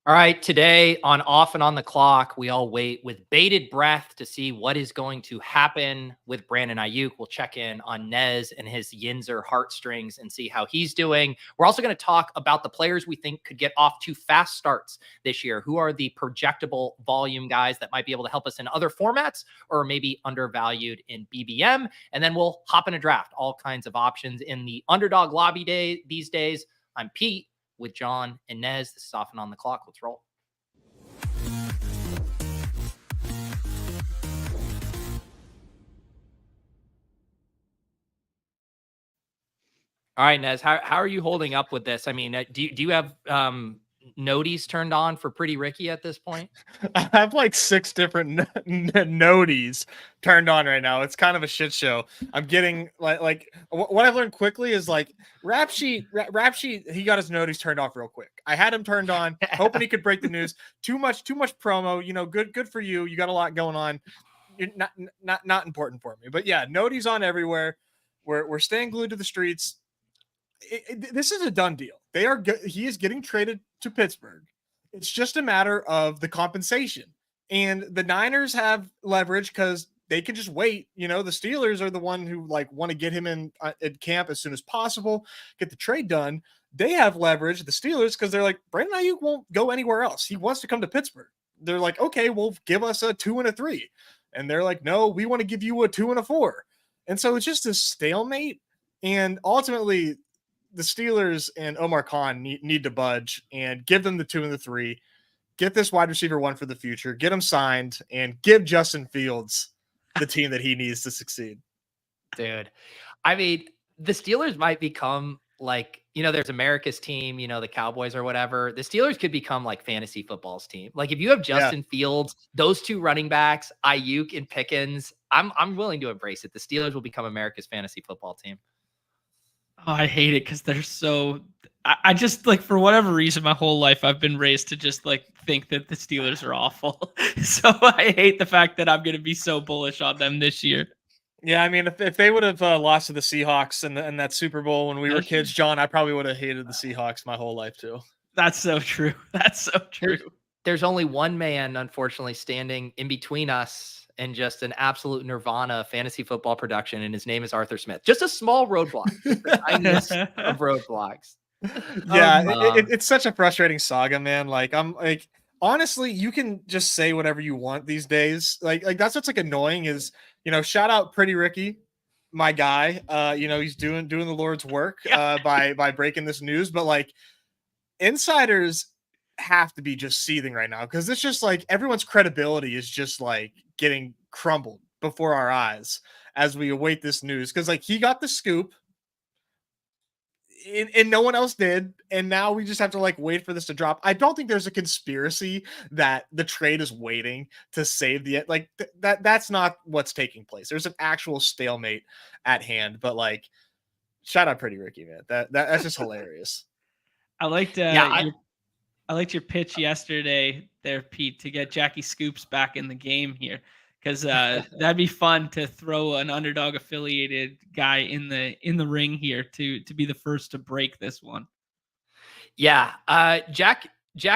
All right, today on Off and on the Clock, we all wait with bated breath to see what is going to happen with Brandon Aiyuk. We'll check in on Nez and his Yinzer heartstrings and see how he's doing. We're also going to talk about the players we think could get off to fast starts this year. Who are the projectable volume guys that might be able to help us in other formats or maybe undervalued in BBM? And then we'll hop in a draft, all kinds of options in the underdog lobby day these days. I'm Pete with John and Nez. This is Off and on the Clock. Let's roll. All right, Nez, how are you holding up with this? I mean, do you have noties turned on for Pretty Ricky at this point? I have like 6 different noties turned on right now. It's kind of a shit show. I'm getting like what I've learned quickly is like rap sheet. He got his noties turned off real quick. I had him turned on, hoping he could break the news. Too much promo. You know, good for you. You got a lot going on. You're not important for me. But yeah, noties on everywhere. We're staying glued to the streets. This is a done deal. He is getting traded to Pittsburgh. It's just a matter of the compensation. And the Niners have leverage because they can just wait. You know, the Steelers are the one who like want to get him in at camp as soon as possible, get the trade done. They have leverage, the Steelers, because they're like, Brandon Aiyuk won't go anywhere else. He wants to come to Pittsburgh. They're like, okay, well, give us a 2 and a 3. And they're like, no, we want to give you a 2 and a 4. And so it's just a stalemate. And ultimately, the Steelers and Omar Khan need to budge and give them the 2 and the 3. Get this wide receiver 1 for the future. Get him signed and give Justin Fields the team that he needs to succeed. Dude, I mean, the Steelers might become like, you know, there's America's team, you know, the Cowboys or whatever. The Steelers could become like fantasy football's team. Like if you have Justin Fields, those 2 running backs, Aiyuk and Pickens, I'm willing to embrace it. The Steelers will become America's fantasy football team. Oh, I hate it because they're so. I just like for whatever reason, my whole life I've been raised to just like think that the Steelers are awful. So I hate the fact that I'm going to be so bullish on them this year. Yeah, I mean, if they would have lost to the Seahawks in that Super Bowl when we were kids, John, I probably would have hated the Seahawks my whole life too. That's so true. That's so true. There's only one man, unfortunately, standing in between us and just an absolute nirvana of fantasy football production, and his name is Arthur Smith. Just a small roadblock, the tiniest of roadblocks. Yeah, it's such a frustrating saga, man. Like I'm like, honestly, you can just say whatever you want these days. Like that's what's like annoying is, you know, shout out Pretty Ricky, my guy. You know, he's doing the Lord's work by breaking this news, but like insiders have to be just seething right now because it's just like everyone's credibility is just like getting crumbled before our eyes as we await this news because like he got the scoop and no one else did, and now we just have to like wait for this to drop. I don't think there's a conspiracy that the trade is waiting to save the like that's not what's taking place. There's an actual stalemate at hand, but like shout out Pretty Ricky, man. That's just hilarious. I liked I liked your pitch yesterday there, Pete, to get Jackie Scoops back in the game here because that'd be fun to throw an underdog affiliated guy in the ring here to be the first to break this one. Yeah, Jack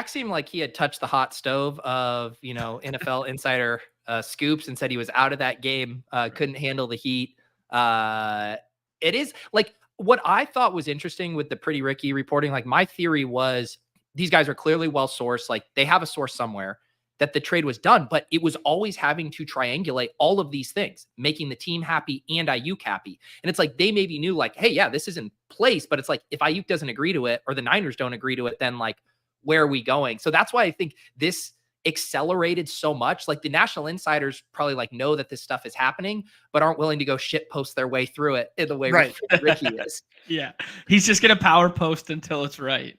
seemed like he had touched the hot stove of, you know, NFL insider scoops and said he was out of that game, couldn't handle the heat. It is like what I thought was interesting with the Pretty Ricky reporting. Like my theory was these guys are clearly well sourced. Like they have a source somewhere that the trade was done, but it was always having to triangulate all of these things, making the team happy and Aiyuk happy. And it's like, they maybe knew like, hey, yeah, this is in place, but it's like, if Aiyuk doesn't agree to it or the Niners don't agree to it, then like, where are we going? So that's why I think this accelerated so much. Like the national insiders probably like know that this stuff is happening, but aren't willing to go shit post their way through it in the way Ricky is. Yeah. He's just going to power post until it's right.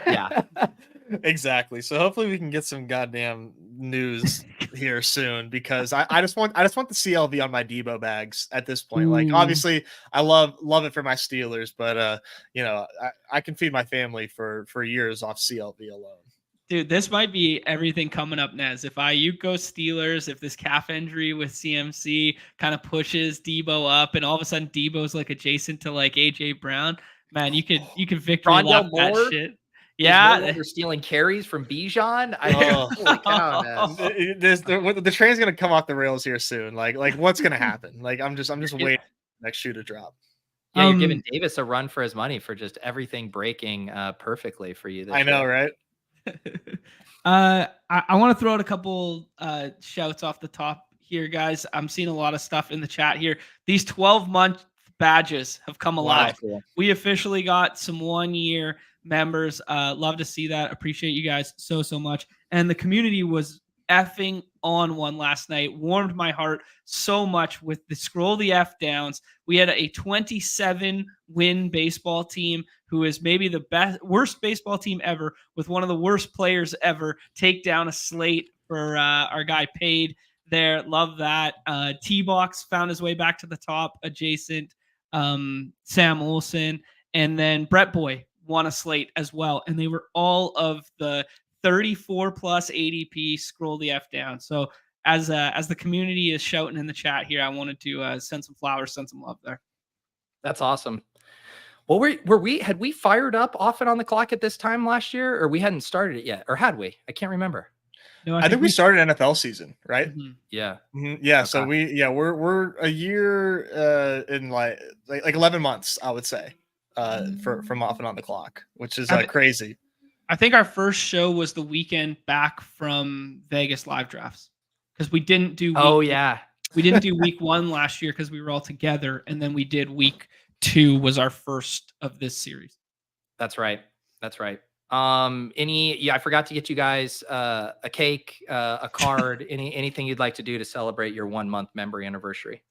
Yeah, exactly. So hopefully we can get some goddamn news here soon because I just want the CLV on my Debo bags at this point. Like obviously I love it for my Steelers, but you know, I can feed my family for years off CLV alone. Dude, this might be everything coming up, Nez. If Aiyuk goes Steelers, if this calf injury with CMC kind of pushes Debo up, and all of a sudden Debo's like adjacent to like AJ Brown, man, you could victory lap that shit. no longer stealing carries from Bijan. Holy cow, man. The train's gonna come off the rails here soon. Like what's gonna happen? Like I'm just waiting for the next shoe to drop. Yeah, you're giving Davis a run for his money for just everything breaking perfectly for you. I know, right? I want to throw out a couple shouts off the top here, guys. I'm seeing a lot of stuff in the chat here. These 12-month badges have come alive. Wow, cool. We officially got some 1-year members. Love to see that. Appreciate you guys so much. And the community was effing on one last night. Warmed my heart so much with the scroll the F downs. We had a 27-win baseball team who is maybe the worst baseball team ever, with one of the worst players ever take down a slate for our guy Paid there. Love that. T-Box found his way back to the top, adjacent Sam Olsen, and then Brett Boy won a slate as well, and they were all of the 34 plus ADP scroll the F down. So as the community is shouting in the chat here, I wanted to send some flowers, send some love there. That's awesome. Well, had we fired up off and on the clock at this time last year, or we hadn't started it yet, or had we? I can't remember. No, I think we started NFL season, right? Mm-hmm. Yeah. Mm-hmm. Yeah. Okay. So we're a year in like 11 months, I would say, from off and on the clock, which is crazy. I think our first show was the weekend back from Vegas live drafts, because we didn't do. We didn't do week 1 last year because we were all together, and then we did week 2 was our first of this series. That's right. I forgot to get you guys a cake, a card, anything you'd like to do to celebrate your 1-month member anniversary.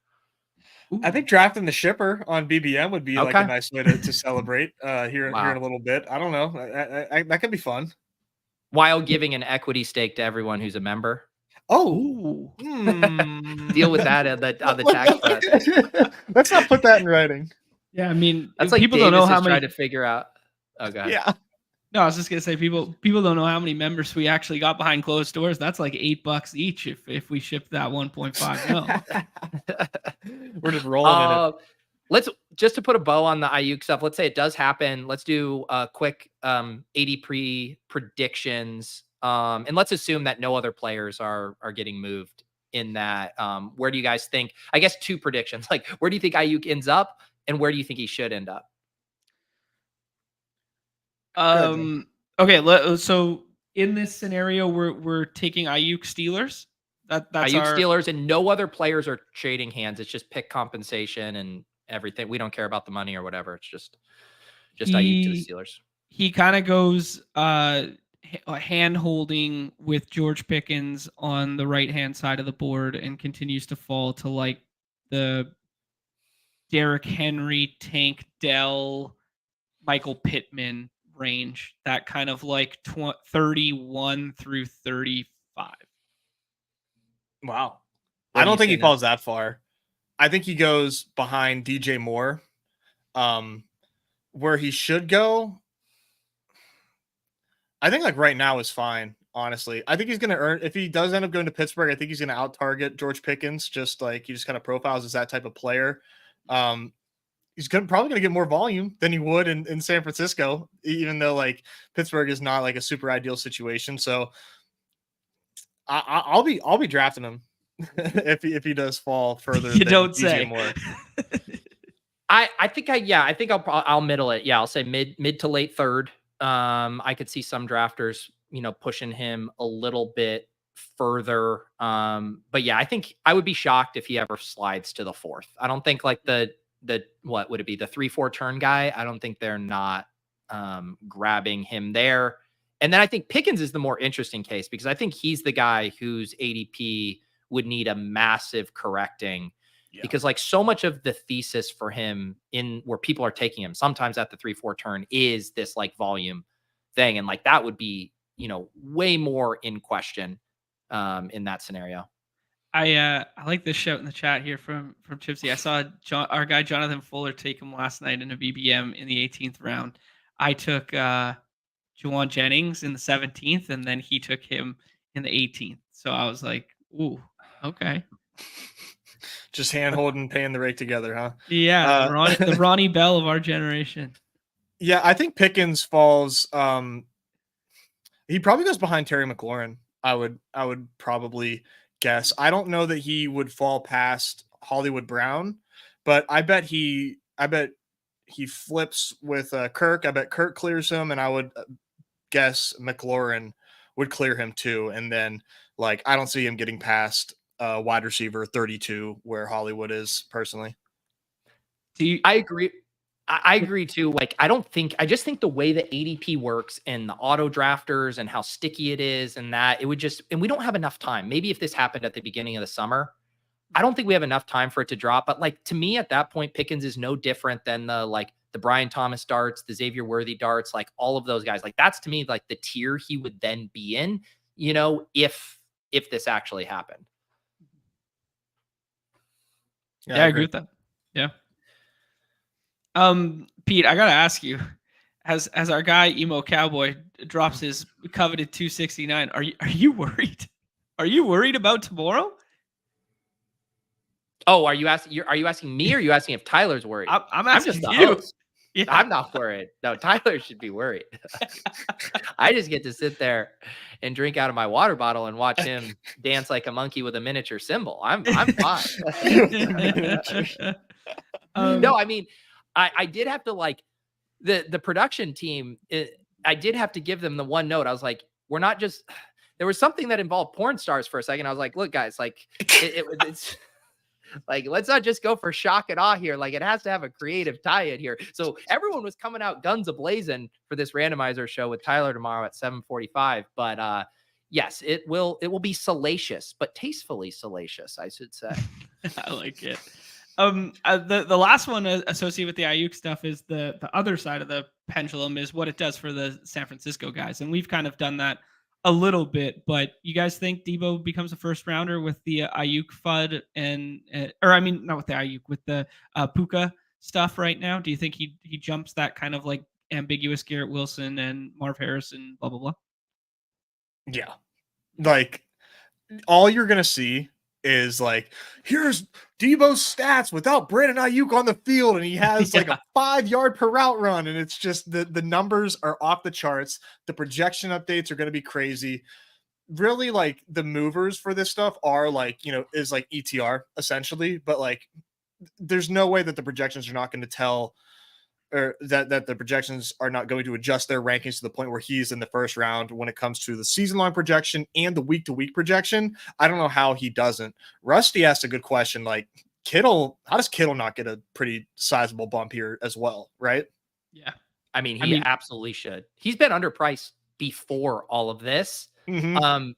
Ooh. I think drafting the shipper on BBM would be like a nice way to celebrate here in a little bit. I don't know. That could be fun. While giving an equity stake to everyone who's a member. Oh, deal with that on the tax front. Let's not put that in writing. Yeah, I mean, that's like people don't know how many. Trying to figure out. Oh god. Yeah. No, I was just gonna say people don't know how many members we actually got behind closed doors. That's like $8 each if we ship that 1.5 mil. We're just rolling in it. Let's just to put a bow on the Aiyuk stuff. Let's say it does happen. Let's do a quick 80 predictions. And let's assume that no other players are getting moved in that. Where do you guys think? I guess 2 predictions. Like, where do you think Aiyuk ends up, and where do you think he should end up? Okay. So in this scenario, we're taking Aiyuk Steelers. That's Aiyuk Steelers, and no other players are trading hands. It's just pick compensation and everything. We don't care about the money or whatever. It's just Aiyuk to the Steelers. He kind of goes hand holding with George Pickens on the right hand side of the board and continues to fall to like the Derrick Henry, Tank Dell, Michael Pittman range, that kind of like 31 through 35. Wow. I don't think he falls that far. I think he goes behind DJ Moore. Where he should go, I think like right now is fine, honestly. I think he's going to earn, if he does end up going to Pittsburgh, I think he's going to out-target George Pickens, just like he just kind of profiles as that type of player. He's probably going to get more volume than he would in San Francisco, even though like Pittsburgh is not like a super ideal situation. So I'll be drafting him if he does fall further. You don't DJ say. Moore. I think I'll middle it. Yeah, I'll say mid to late third. I could see some drafters, pushing him a little bit further. But yeah, I think I would be shocked if he ever slides to the 4th. I don't think like the what would it be, the 3-4 turn guy. I don't think they're not grabbing him there. And then I think Pickens is the more interesting case, because I think he's the guy whose ADP would need a massive correcting. Yeah. Because like so much of the thesis for him in where people are taking him sometimes at the 3-4 turn is this like volume thing. And like that would be, way more in question in that scenario. I like this shout in the chat here from Chipsy. I saw our guy Jonathan Fuller take him last night in a BBM in the 18th round. I took Juwan Jennings in the 17th, and then he took him in the 18th. So I was like, ooh, okay. Just hand-holding, paying the rake together, huh? Yeah, the Ronnie Bell of our generation. Yeah, I think Pickens falls He probably goes behind Terry McLaurin. I would probably guess. I don't know that he would fall past Hollywood Brown, but I bet he flips with Kirk. I bet Kirk clears him, and I would guess McLaurin would clear him too. And then like I don't see him getting past wide receiver 32 where Hollywood is personally. I agree. I agree too. Like, I just think the way that ADP works and the auto drafters and how sticky it is and that it would just, and we don't have enough time. Maybe if this happened at the beginning of the summer, I don't think we have enough time for it to drop. But like, to me at that point, Pickens is no different than the Brian Thomas darts, the Xavier Worthy darts, like all of those guys. Like that's to me, like the tier he would then be in, if this actually happened. Yeah, I agree with that. Yeah. Pete, I gotta ask you, as our guy Emo Cowboy drops his coveted 269, are you worried? Are you worried about tomorrow? Oh, are you asking me, or are you asking if Tyler's worried? I'm asking you. Yeah. I'm not worried. No, Tyler should be worried. I just get to sit there and drink out of my water bottle and watch him dance like a monkey with a miniature cymbal. I'm fine. No, I mean, I did have to like the production team. I did have to give them the one note. I was like, we're not just. There was something that involved porn stars for a second. I was like, look, guys, like it's. Like, let's not just go for shock and awe here. Like, it has to have a creative tie-in here. So everyone was coming out guns a-blazing for this randomizer show with Tyler tomorrow at 7:45. But yes, it will be salacious, but tastefully salacious, I should say. I like it. The last one associated with the Aiyuk stuff is the other side of the pendulum is what it does for the San Francisco guys, and we've kind of done that a little bit. But you guys think Debo becomes a first rounder with the Aiyuk FUD or I mean not with the Aiyuk, with the Puka stuff right now? Do you think he jumps that kind of like ambiguous Garrett Wilson and Marv Harrison blah blah blah? Yeah, like all you're gonna see is like, here's Debo's stats without Brandon Aiyuk on the field, and he has like a 5-yard per route run, and it's just the numbers are off the charts. The projection updates are going to be crazy. Really, like the movers for this stuff are like, is like ETR essentially, but like there's no way that the projections are not going to tell, or that the projections are not going to adjust their rankings to the point where he's in the first round when it comes to the season-long projection and the week-to-week projection. I don't know how he doesn't. Rusty asked a good question, like Kittle, how does Kittle not get a pretty sizable bump here as well, right? Yeah. I mean, he absolutely should. He's been underpriced before all of this. Mm-hmm.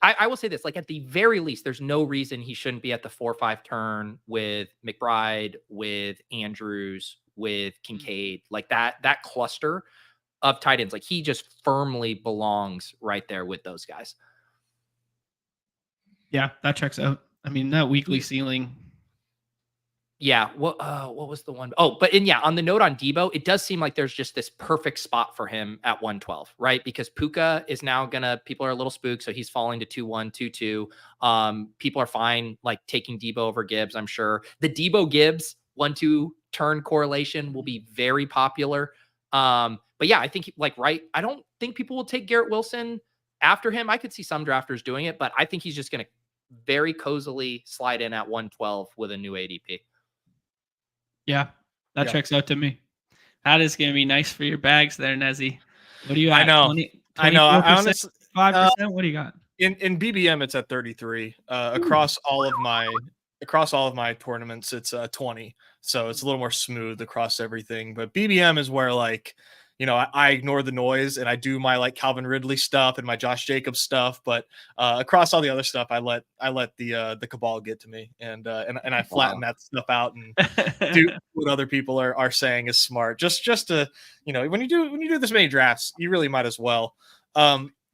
I will say this, like at the very least, there's no reason he shouldn't be at the 4-5 turn with McBride, with Andrews, with Kincaid, like that cluster of tight ends. Like he just firmly belongs right there with those guys. Yeah, that checks out. I mean, that weekly ceiling. Yeah. What was the one? Oh, but on the note on Debo, it does seem like there's just this perfect spot for him at 112, right? Because Puka is now people are a little spooked. So he's falling to 2-1, 2-2. People are fine, like taking Debo over Gibbs. I'm sure the Debo Gibbs 1-2 turn correlation will be very popular. But yeah, I think I don't think people will take Garrett Wilson after him. I could see some drafters doing it, but I think he's just going to very cozily slide in at 112 with a new ADP. Yeah, that checks out to me. That is going to be nice for your bags there, Nezzy. What do you got? I know. 5%? What do you got? In BBM, it's at 33. Across all of my tournaments, it's 20. So it's a little more smooth across everything. But BBM is where like, I ignore the noise and I do my like Calvin Ridley stuff and my Josh Jacobs stuff. But across all the other stuff, I let the cabal get to me, and I flatten that stuff out and do what other people are saying is smart. Just to when you do this many drafts, you really might as well.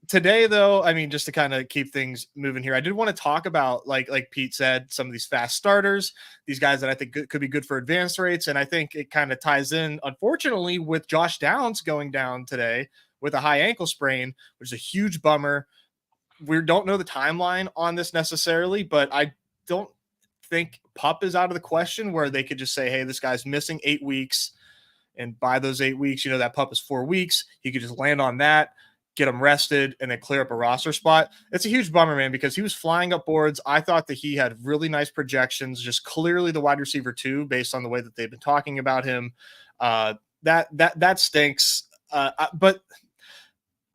Today, though, I mean, just to kind of keep things moving here, I did want to talk about, like Pete said, some of these fast starters, these guys that I think could be good for advanced rates. And I think it kind of ties in, unfortunately, with Josh Downs going down today with a high ankle sprain, which is a huge bummer. We don't know the timeline on this necessarily, but I don't think PUP is out of the question where they could just say, hey, this guy's missing 8 weeks. And by those 8 weeks, that PUP is 4 weeks. He could just land on that. get him rested, and then clear up a roster spot. It's a huge bummer, man, because he was flying up boards. I thought that he had really nice projections, just clearly the wide receiver 2 based on the way that they've been talking about him. That stinks. But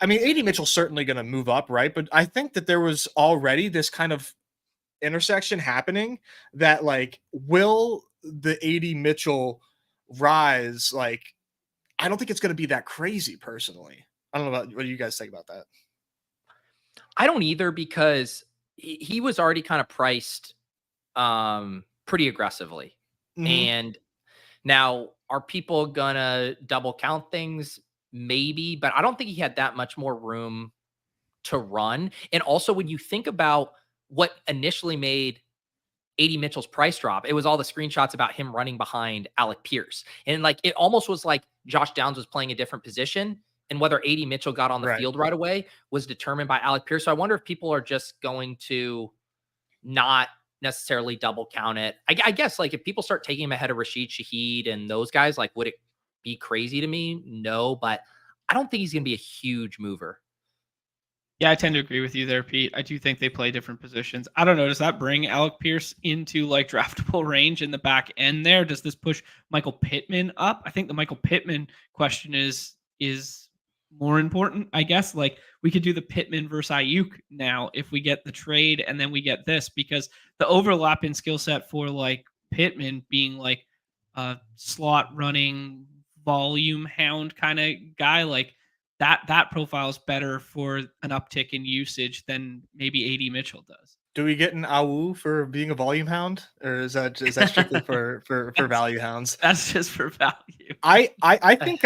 I mean, AD Mitchell's certainly going to move up, right? But I think that there was already this kind of intersection happening that, like, will the AD Mitchell rise? Like, I don't think it's going to be that crazy personally. I don't know what do you guys think about that? I don't either, because he was already kind of priced pretty aggressively. Mm-hmm. And now, are people gonna double count things? Maybe, but I don't think he had that much more room to run. And also, when you think about what initially made AD Mitchell's price drop, it was all the screenshots about him running behind Alec Pierce. And like, it almost was like Josh Downs was playing a different position, and whether AD Mitchell got on the field right away was determined by Alec Pierce. So I wonder if people are just going to not necessarily double count it. I guess, like, if people start taking him ahead of Rashid Shaheed and those guys, like, would it be crazy to me? No, but I don't think he's going to be a huge mover. Yeah, I tend to agree with you there, Pete. I do think they play different positions. I don't know. Does that bring Alec Pierce into like draftable range in the back end there? Does this push Michael Pittman up? I think the Michael Pittman question is more important, I guess. Like, we could do the Pittman versus Aiyuk now if we get the trade and then we get this, because the overlap in skill set for like Pittman being like a slot running volume hound kind of guy, like that profile is better for an uptick in usage than maybe AD Mitchell does. Do we get an AWU for being a volume hound, or is that strictly for value hounds? That's just for value. I think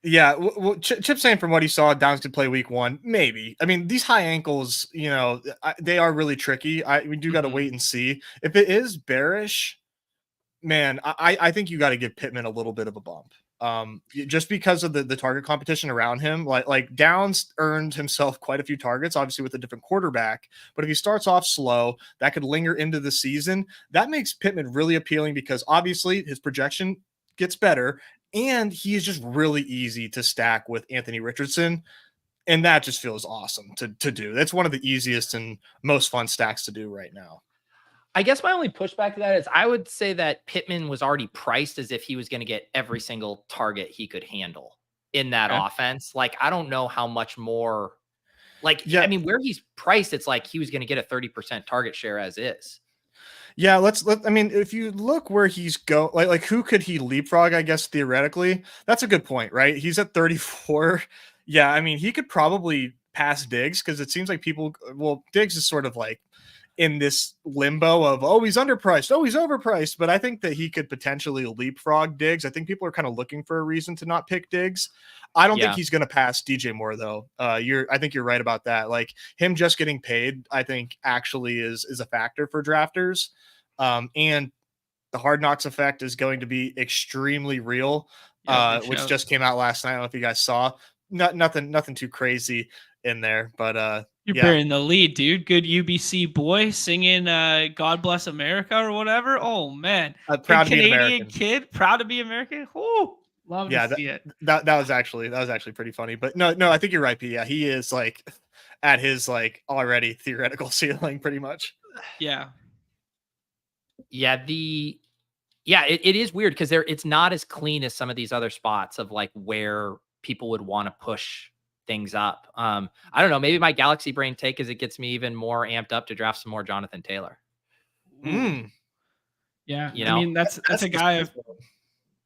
yeah. Well, Chip saying from what he saw, Downs could play week 1, maybe. I mean, these high ankles, you know, they are really tricky. We do got to wait and see. If it is bearish, man, I think you got to give Pittman a little bit of a bump. Just because of the target competition around him. Like Downs earned himself quite a few targets, obviously with a different quarterback, but if he starts off slow, that could linger into the season. That makes Pittman really appealing, because obviously his projection gets better, and he is just really easy to stack with Anthony Richardson. And that just feels awesome to do. That's one of the easiest and most fun stacks to do right now. I guess my only pushback to that is I would say that Pittman was already priced as if he was going to get every single target he could handle in that offense. Like, I don't know how much more, like, I mean, where he's priced, it's like he was going to get a 30% target share as is. Yeah, I mean, if you look where he's like who could he leapfrog, I guess, theoretically? That's a good point, right? He's at 34. Yeah, I mean, he could probably pass Diggs, because it seems like Diggs is sort of like in this limbo of, oh, he's underpriced, oh, he's overpriced. But I think that he could potentially leapfrog Diggs. I think people are kind of looking for a reason to not pick Diggs. I don't think he's going to pass DJ Moore, though. I think you're right about that. Like, him just getting paid, I think actually is a factor for drafters. And the Hard Knocks effect is going to be extremely real, which just came out last night. I don't know if you guys saw. Nothing too crazy in there, but you're burying the lead, dude. Good UBC boy singing God Bless America or whatever. Oh, man. Proud to be Canadian American kid, proud to be American. Oh, love to see it. That was actually pretty funny. But no, I think you're right, P. Yeah, he is like at his like already theoretical ceiling pretty much. Yeah. Yeah, it is weird because it's not as clean as some of these other spots of like where people would want to push things up. I don't know. Maybe my galaxy brain take is it gets me even more amped up to draft some more Jonathan Taylor. Yeah, you know? I mean that's a guy.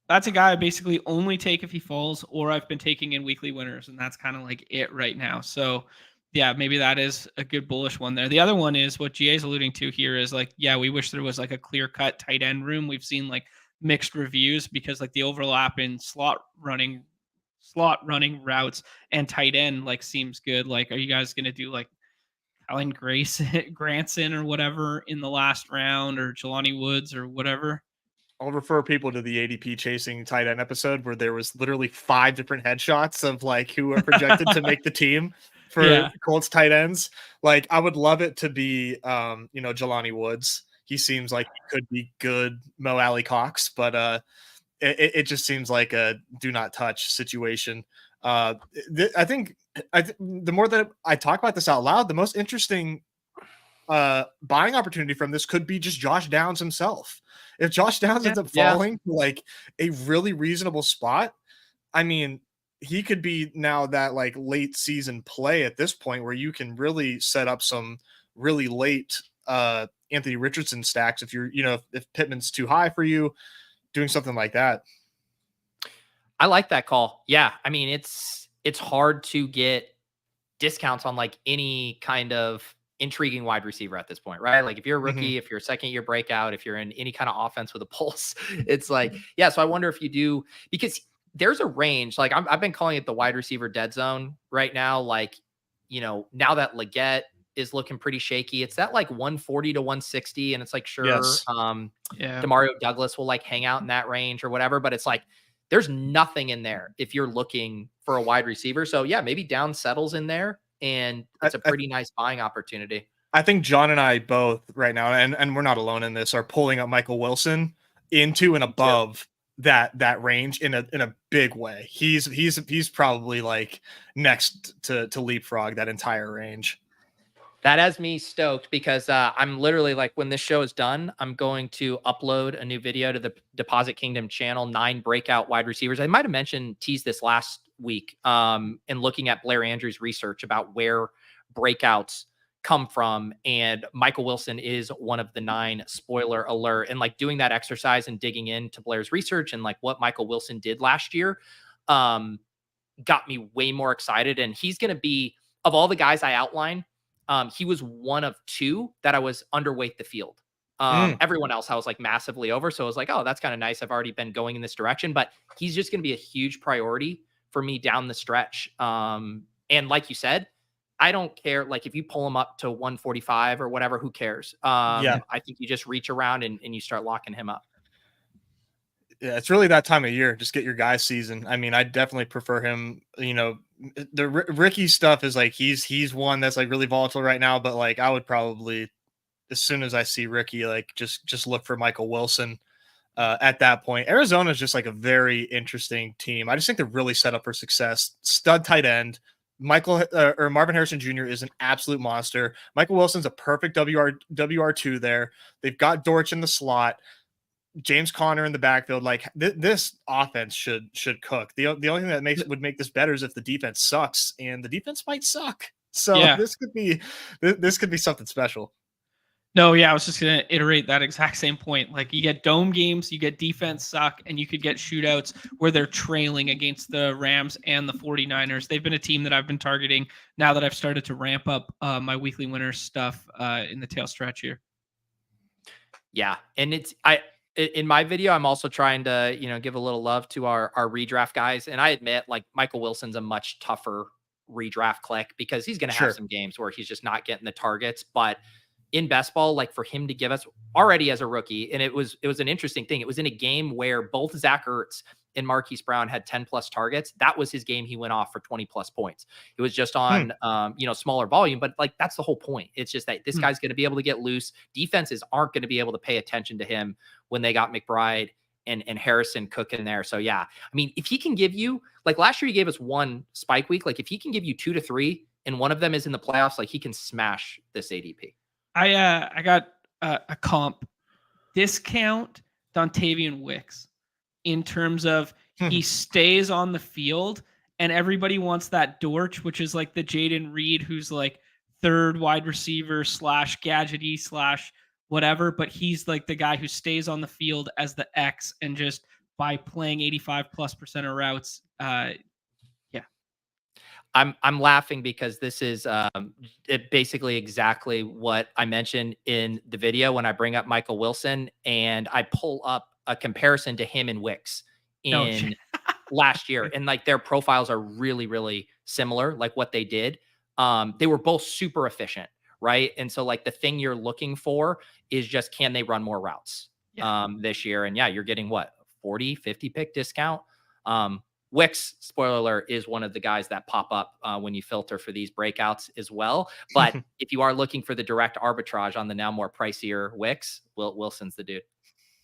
That's a guy I basically only take if he falls, or I've been taking in weekly winners, and that's kind of like it right now. So yeah, maybe that is a good bullish one there. The other one is what GA is alluding to here is like, yeah, we wish there was like a clear cut tight end room. We've seen like mixed reviews because like the overlap in slot running routes and tight end like seems good. Like, are you guys going to do like Alan Granson or whatever in the last round, or Jelani Woods or whatever? I'll refer people to the ADP chasing tight end episode where there was literally 5 different headshots of like who are projected to make the team for Colts tight ends. Like, I would love it to be, Jelani Woods. He seems like he could be good Mo Alley Cox, but it just seems like a do not touch situation. I think the more that I talk about this out loud, the most interesting buying opportunity from this could be just Josh Downs himself. If Josh Downs ends up falling to like a really reasonable spot, I mean, he could be now that like late season play at this point where you can really set up some really late Anthony Richardson stacks if you're, if Pittman's too high for you, doing something like that. I like that call. Yeah. I mean, it's hard to get discounts on like any kind of intriguing wide receiver at this point, right? Like if you're a rookie, if you're a second year breakout, if you're in any kind of offense with a pulse, it's like, yeah. So I wonder if you do, because there's a range. Like I've been calling it the wide receiver dead zone right now. Like, now that Leggett is looking pretty shaky, it's that like 140 to 160. And it's like, sure. Yes. Demario Douglas will like hang out in that range or whatever, but it's like, there's nothing in there if you're looking for a wide receiver. So yeah, maybe Down settles in there and it's a pretty nice buying opportunity. I think John and I both right now, and we're not alone in this, are pulling up Michael Wilson into and above that range in a big way. He's probably like next to leapfrog that entire range. That has me stoked because I'm literally like, when this show is done, I'm going to upload a new video to the Deposit Kingdom channel, 9 breakout wide receivers. I might have teased this last week, and looking at Blair Andrews' research about where breakouts come from. And Michael Wilson is one of the 9, spoiler alert. And like doing that exercise and digging into Blair's research and like what Michael Wilson did last year got me way more excited. And he's going to be, of all the guys I outlined, he was one of 2 that I was underweight the field. Everyone else I was like massively over. So I was like, oh, that's kind of nice. I've already been going in this direction, but he's just going to be a huge priority for me down the stretch. And like you said, I don't care. Like if you pull him up to 145 or whatever, who cares? I think you just reach around and you start locking him up. Yeah, it's really that time of year. Just get your guy season. I mean, I definitely prefer him. The Ricky stuff is like he's one that's like really volatile right now. But like I would probably, as soon as I see Ricky, like just look for Michael Wilson. At that point, Arizona is just like a very interesting team. I just think they're really set up for success. Stud tight end. Or Marvin Harrison Jr. is an absolute monster. Michael Wilson's a perfect WR2 there. They've got Dortch in the slot. James Conner in the backfield, like this offense should cook. The only thing that would make this better is if the defense sucks, and the defense might suck. So this could be something special. No, yeah, I was just going to iterate that exact same point. Like you get dome games, you get defense suck, and you could get shootouts where they're trailing against the Rams and the 49ers. They've been a team that I've been targeting now that I've started to ramp up my weekly winners stuff in the tail stretch here. Yeah, and in my video, I'm also trying to, give a little love to our redraft guys. And I admit, like, Michael Wilson's a much tougher redraft click because he's going to have some games where he's just not getting the targets. But in best ball, like for him to give us already as a rookie, and it was an interesting thing. It was in a game where both Zach Ertz and Marquise Brown had 10 plus targets. That was his game. He went off for 20 plus points. It was just on, smaller volume, but like, that's the whole point. It's just that this guy's going to be able to get loose. Defenses aren't going to be able to pay attention to him when they got McBride and Harrison Cook in there. So yeah, I mean, if he can give you, like last year, he gave us 1 spike week. Like if he can give you 2 to 3 and one of them is in the playoffs, like he can smash this ADP. I got a comp discount Dontavian Wicks in terms of he stays on the field and everybody wants that Dortch, which is like the Jaden Reed, who's like 3rd wide receiver / gadgety / whatever. But he's like the guy who stays on the field as the X and just by playing 85+% of routes. I'm laughing because this is basically exactly what I mentioned in the video when I bring up Michael Wilson and I pull up a comparison to him and Wicks in last year. And like their profiles are really, really similar, like what they did. They were both super efficient, right? And so like the thing you're looking for is just, can they run more routes this year? And yeah, you're getting what, 40, 50 pick discount. Wicks, spoiler alert, is one of the guys that pop up when you filter for these breakouts as well. But if you are looking for the direct arbitrage on the now more pricier Wicks, Wilson's the dude.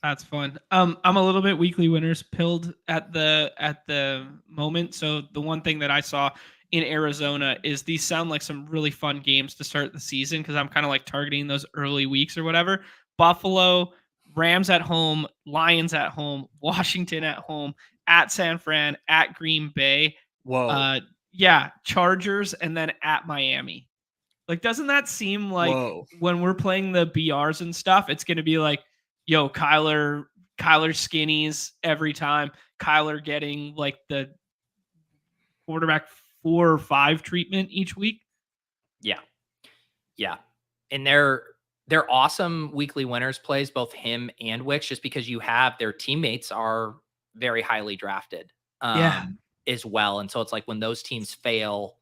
That's fun. I'm a little bit weekly winners pilled at the moment. So the one thing that I saw in Arizona is these sound like some really fun games to start the season because I'm kind of like targeting those early weeks or whatever. Buffalo, Rams at home, Lions at home, Washington at home, at San Fran, at Green Bay. Whoa. Yeah, Chargers, and then at Miami. Like, doesn't that seem like when we're playing the BRs and stuff, it's going to be like, yo, Kyler skinnies every time. Kyler getting like the quarterback 4 or 5 treatment each week. Yeah. Yeah. And they're awesome weekly winners plays, both him and Wicks, just because you have their teammates are very highly drafted as well. And so it's like when those teams fail,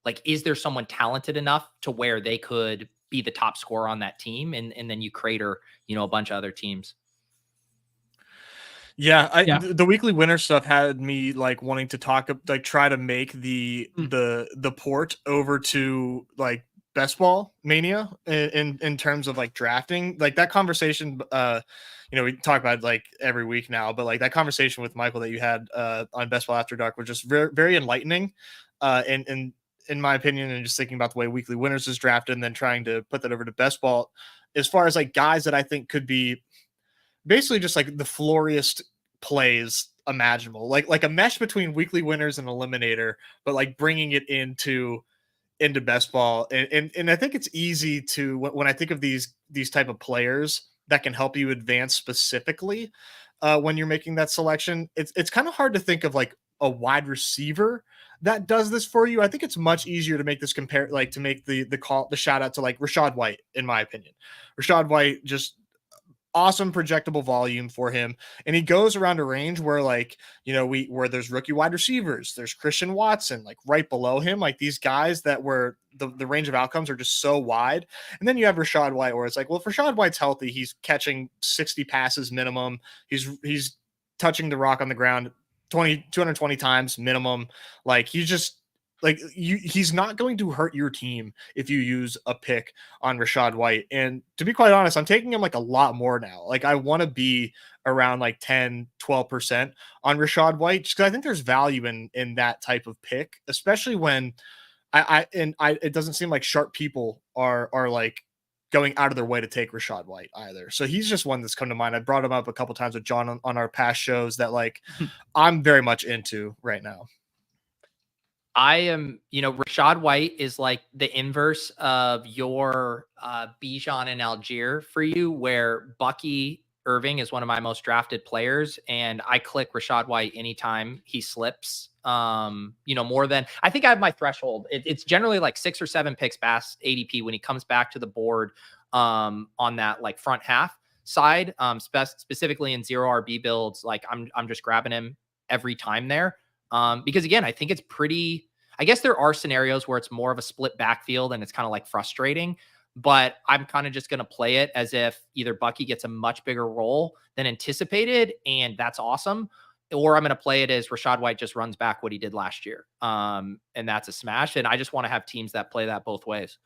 like, is there someone talented enough to where they could be the top scorer on that team? And then you crater, a bunch of other teams. Yeah, the weekly winner stuff had me like wanting to try to make the port over to like best ball mania in terms of like drafting. Like that conversation, we talk about like every week now, but like that conversation with Michael that you had on Best Ball After Dark was just very, very enlightening. And in my opinion, and just thinking about the way weekly winners is drafted and then trying to put that over to best ball as far as like guys that I think could be basically just like the floriest plays imaginable, like a mesh between weekly winners and eliminator, but like bringing it into best ball. And I think it's easy to, when I think of these type of players that can help you advance specifically when you're making that selection, it's kind of hard to think of like a wide receiver that does this for you. I think it's much easier to make this to make the shout out to like Rachaad White, in my opinion. Rachaad White, just awesome projectable volume for him, and he goes around a range where like where there's rookie wide receivers, there's Christian Watson like right below him, like these guys that were the range of outcomes are just so wide. And then you have Rachaad White, where it's like, well, if Rachaad White's healthy, he's catching 60 passes minimum, he's touching the rock on the ground 220 times minimum. Like he's just like he's not going to hurt your team if you use a pick on Rachaad White. And to be quite honest, I'm taking him like a lot more now. Like I want to be around like 10-12% on Rachaad White, just because I think there's value in that type of pick, especially when it doesn't seem like sharp people are like going out of their way to take Rachaad White either. So he's just one that's come to mind. I brought him up a couple times with John on our past shows that like I'm very much into right now. I am, Rachaad White is like the inverse of your Bijan and Algier for you, where Bucky Irving is one of my most drafted players, and I click Rachaad White anytime he slips. More than, I think I have my threshold. It's generally like 6 or 7 picks past ADP when he comes back to the board on that like front half side, specifically in 0 RB builds. Like I'm just grabbing him every time there. Because again, I think it's pretty, I guess there are scenarios where it's more of a split backfield and it's kind of like frustrating, but I'm kind of just going to play it as if either Bucky gets a much bigger role than anticipated, and that's awesome, or I'm going to play it as Rachaad White just runs back what he did last year. And that's a smash. And I just want to have teams that play that both ways.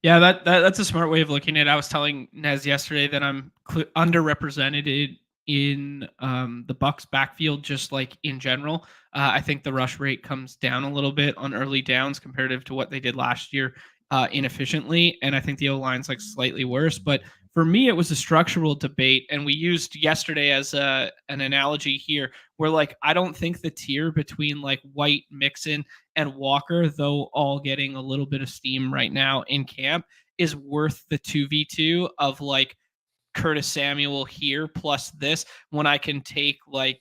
Yeah, that's a smart way of looking at it. I was telling Nez yesterday that I'm underrepresented in the Bucks backfield, just like in general. I think the rush rate comes down a little bit on early downs comparative to what they did last year inefficiently. And I think the O-line's like slightly worse. But for me, it was a structural debate. And we used yesterday as an analogy here where like, I don't think the tier between like White, Mixon, and Walker, though all getting a little bit of steam right now in camp, is worth the 2v2 of like Curtis Samuel here plus this, when I can take like,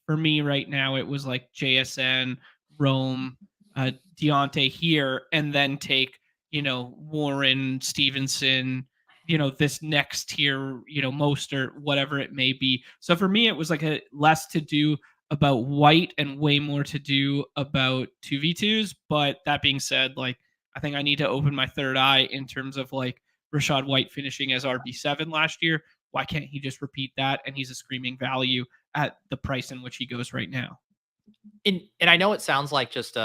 for me right now, it was like JSN, Rome, Deontay here, and then take, Warren, Stevenson, this next tier, Mostert, whatever it may be. So for me, it was like a less to do about White and way more to do about 2v2s. But that being said, like, I think I need to open my third eye in terms of like Rachaad White finishing as RB7 last year. Why can't he just repeat that? And he's a screaming value at the price in which he goes right now. And I know it sounds like just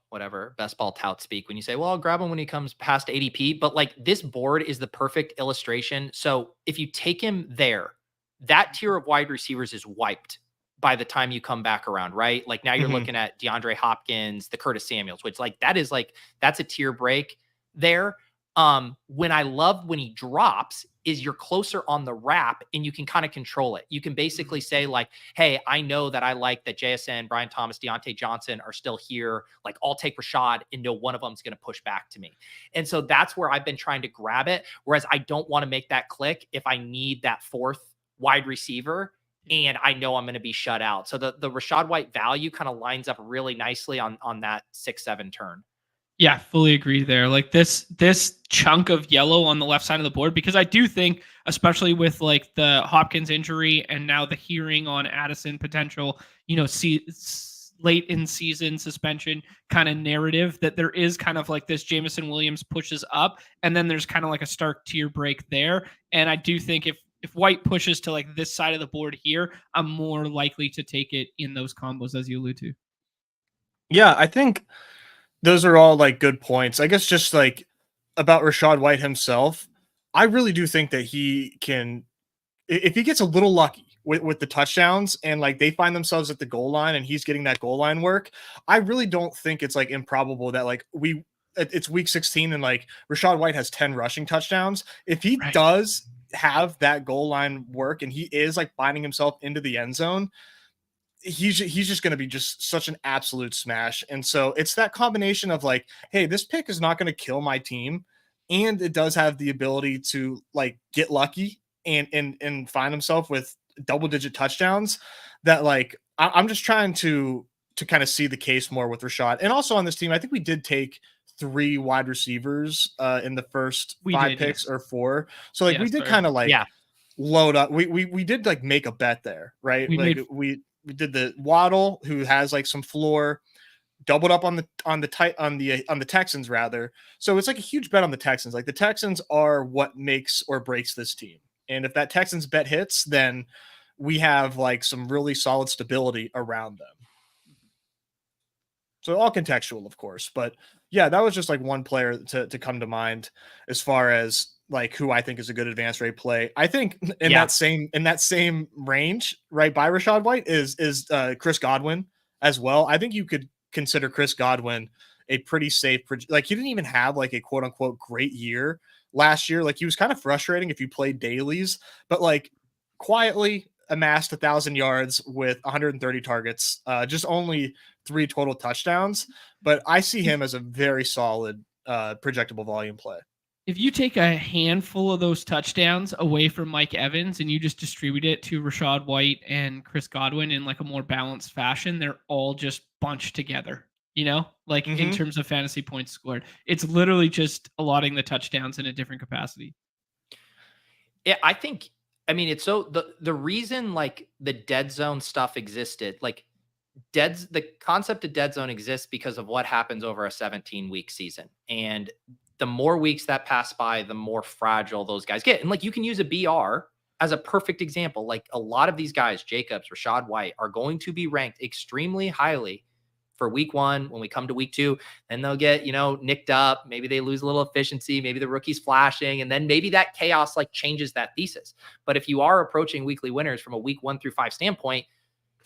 whatever best ball tout speak when you say, well, I'll grab him when he comes past ADP, but like this board is the perfect illustration. So if you take him there, that tier of wide receivers is wiped by the time you come back around, right? Like now you're looking at DeAndre Hopkins, the Curtis Samuels, which like that's a tier break there. When I love when he drops is you're closer on the wrap and you can kind of control it. You can basically say like, hey, I know that I like that JSN, Brian Thomas, Deontay Johnson are still here. Like I'll take Rashad and know one of them is going to push back to me. And so that's where I've been trying to grab it. Whereas I don't want to make that click if I need that fourth wide receiver and I know I'm going to be shut out. So the Rachaad White value kind of lines up really nicely on that 6-7 turn. Yeah, fully agree there. Like this chunk of yellow on the left side of the board, because I do think, especially with like the Hopkins injury and now the hearing on Addison potential, late in season suspension kind of narrative, that there is kind of like this Jameson Williams pushes up and then there's kind of like a stark tier break there. And I do think if White pushes to like this side of the board here, I'm more likely to take it in those combos as you allude to. Yeah, I think those are all like good points. I guess just like about Rachaad White himself, I really do think that he can, if he gets a little lucky with the touchdowns and like they find themselves at the goal line and he's getting that goal line work, I really don't think it's like improbable that like it's week 16 and like Rachaad White has 10 rushing touchdowns. If he does have that goal line work and he is like finding himself into the end zone, he's just going to be just such an absolute smash. And so it's that combination of like, hey, this pick is not going to kill my team, and it does have the ability to like get lucky and find himself with double-digit touchdowns, that like I'm just trying to kind of see the case more with Rachaad. And also on this team, I think we did take 3 wide receivers in the first 5 picks or 4. So like we did kind of like load up. We did like make a bet there, right? We did the Waddle, who has like some floor, doubled up on the Texans rather. So it's like a huge bet on the Texans. Like the Texans are what makes or breaks this team. And if that Texans bet hits, then we have like some really solid stability around them. So all contextual, of course, but yeah, that was just like one player to come to mind as far as like who I think is a good advanced rate play. I think in that same range, right by Rachaad White is Chris Godwin as well. I think you could consider Chris Godwin a pretty safe, like he didn't even have like a quote unquote great year last year. Like he was kind of frustrating if you played dailies, but like quietly amassed 1,000 yards with 130 targets, just only 3 total touchdowns. But I see him as a very solid projectable volume play. If you take a handful of those touchdowns away from Mike Evans and you just distribute it to Rachaad White and Chris Godwin in like a more balanced fashion, they're all just bunched together, like in terms of fantasy points scored. It's literally just allotting the touchdowns in a different capacity. Yeah, it's so the reason like the dead zone stuff existed, like the concept of dead zone exists because of what happens over a 17-week season. And the more weeks that pass by, the more fragile those guys get. And like you can use a BR as a perfect example. Like a lot of these guys, Jacobs, Rachaad White, are going to be ranked extremely highly for week 1. When we come to week 2, then they'll get, nicked up. Maybe they lose a little efficiency. Maybe the rookie's flashing. And then maybe that chaos like changes that thesis. But if you are approaching weekly winners from a week 1 through 5 standpoint,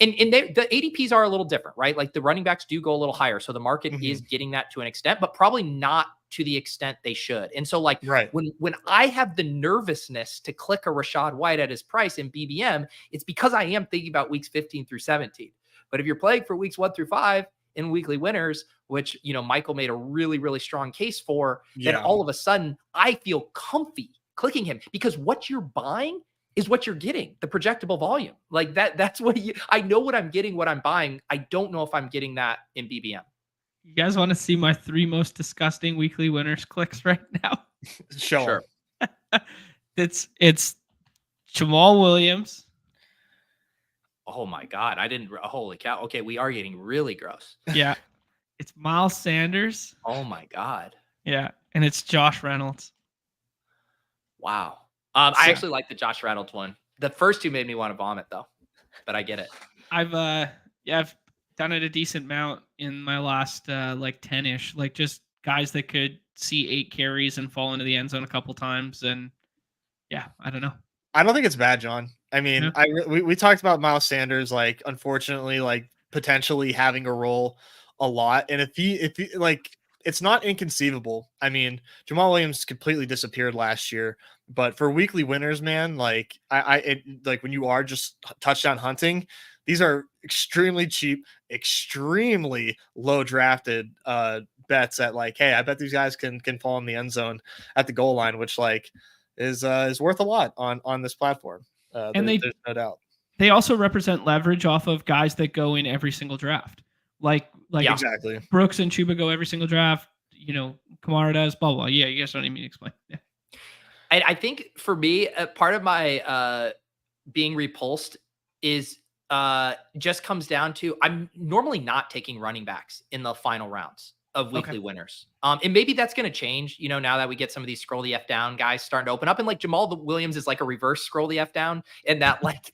and the ADPs are a little different, right? Like the running backs do go a little higher. So the market is getting that to an extent, but probably not to the extent they should. And so like when I have the nervousness to click a Rachaad White at his price in BBM, it's because I am thinking about weeks 15 through 17. But if you're playing for weeks 1 through 5 in weekly winners, which, Michael made a really, really strong case for, then all of a sudden I feel comfy clicking him, because what you're buying is what you're getting, the projectable volume. Like that's what I know what I'm getting, what I'm buying. I don't know if I'm getting that in BBM. You guys want to see my 3 most disgusting weekly winners clicks right now? Sure. It's Jamal Williams. Oh my God. Holy cow. Okay. We are getting really gross. Yeah. It's Miles Sanders. Oh my God. Yeah. And it's Josh Reynolds. Wow. I actually like the Josh Reynolds one. The first 2 made me want to vomit though, but I get it. I've done it a decent amount in my last like 10-ish, like just guys that could see 8 carries and fall into the end zone a couple times. And yeah, I don't know. I don't think it's bad, John. I mean, we talked about Miles Sanders, like, unfortunately, like, potentially having a role a lot. And if he like, it's not inconceivable. I mean, Jamal Williams completely disappeared last year, but for weekly winners, man, like like when you are just touchdown hunting, these are extremely cheap, extremely low drafted bets at like, hey, I bet these guys can fall in the end zone at the goal line, which like is worth a lot on this platform. And there's no doubt. They also represent leverage off of guys that go in every single draft. Like exactly. Brooks and Chuba go every single draft. Kamara does, blah, blah. Yeah, you guys don't need me to explain. Yeah. I think for me, part of my being repulsed is just comes down to I'm normally not taking running backs in the final rounds of weekly winners. And maybe that's going to change, now that we get some of these scroll the F down guys starting to open up. And like Jamal Williams is like a reverse scroll the F down, and that like,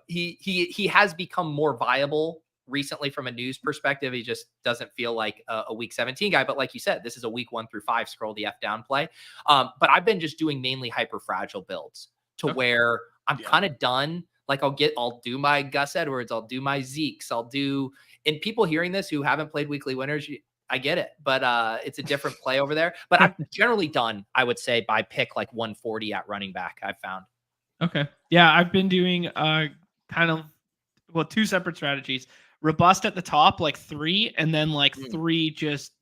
he has become more viable recently from a news perspective. He just doesn't feel like a week 17 guy, but like you said, this is a week 1 through 5 scroll the F down play. But I've been just doing mainly hyper fragile builds to where I'm kind of done. Like I'll do my Gus Edwards, I'll do my Zeke's, and people hearing this who haven't played weekly winners, I get it, but it's a different play over there. But I'm generally done, I would say, by pick like 140 at running back, I've found. Okay. Yeah, I've been doing two separate strategies. Robust at the top, like 3, and then like 3 just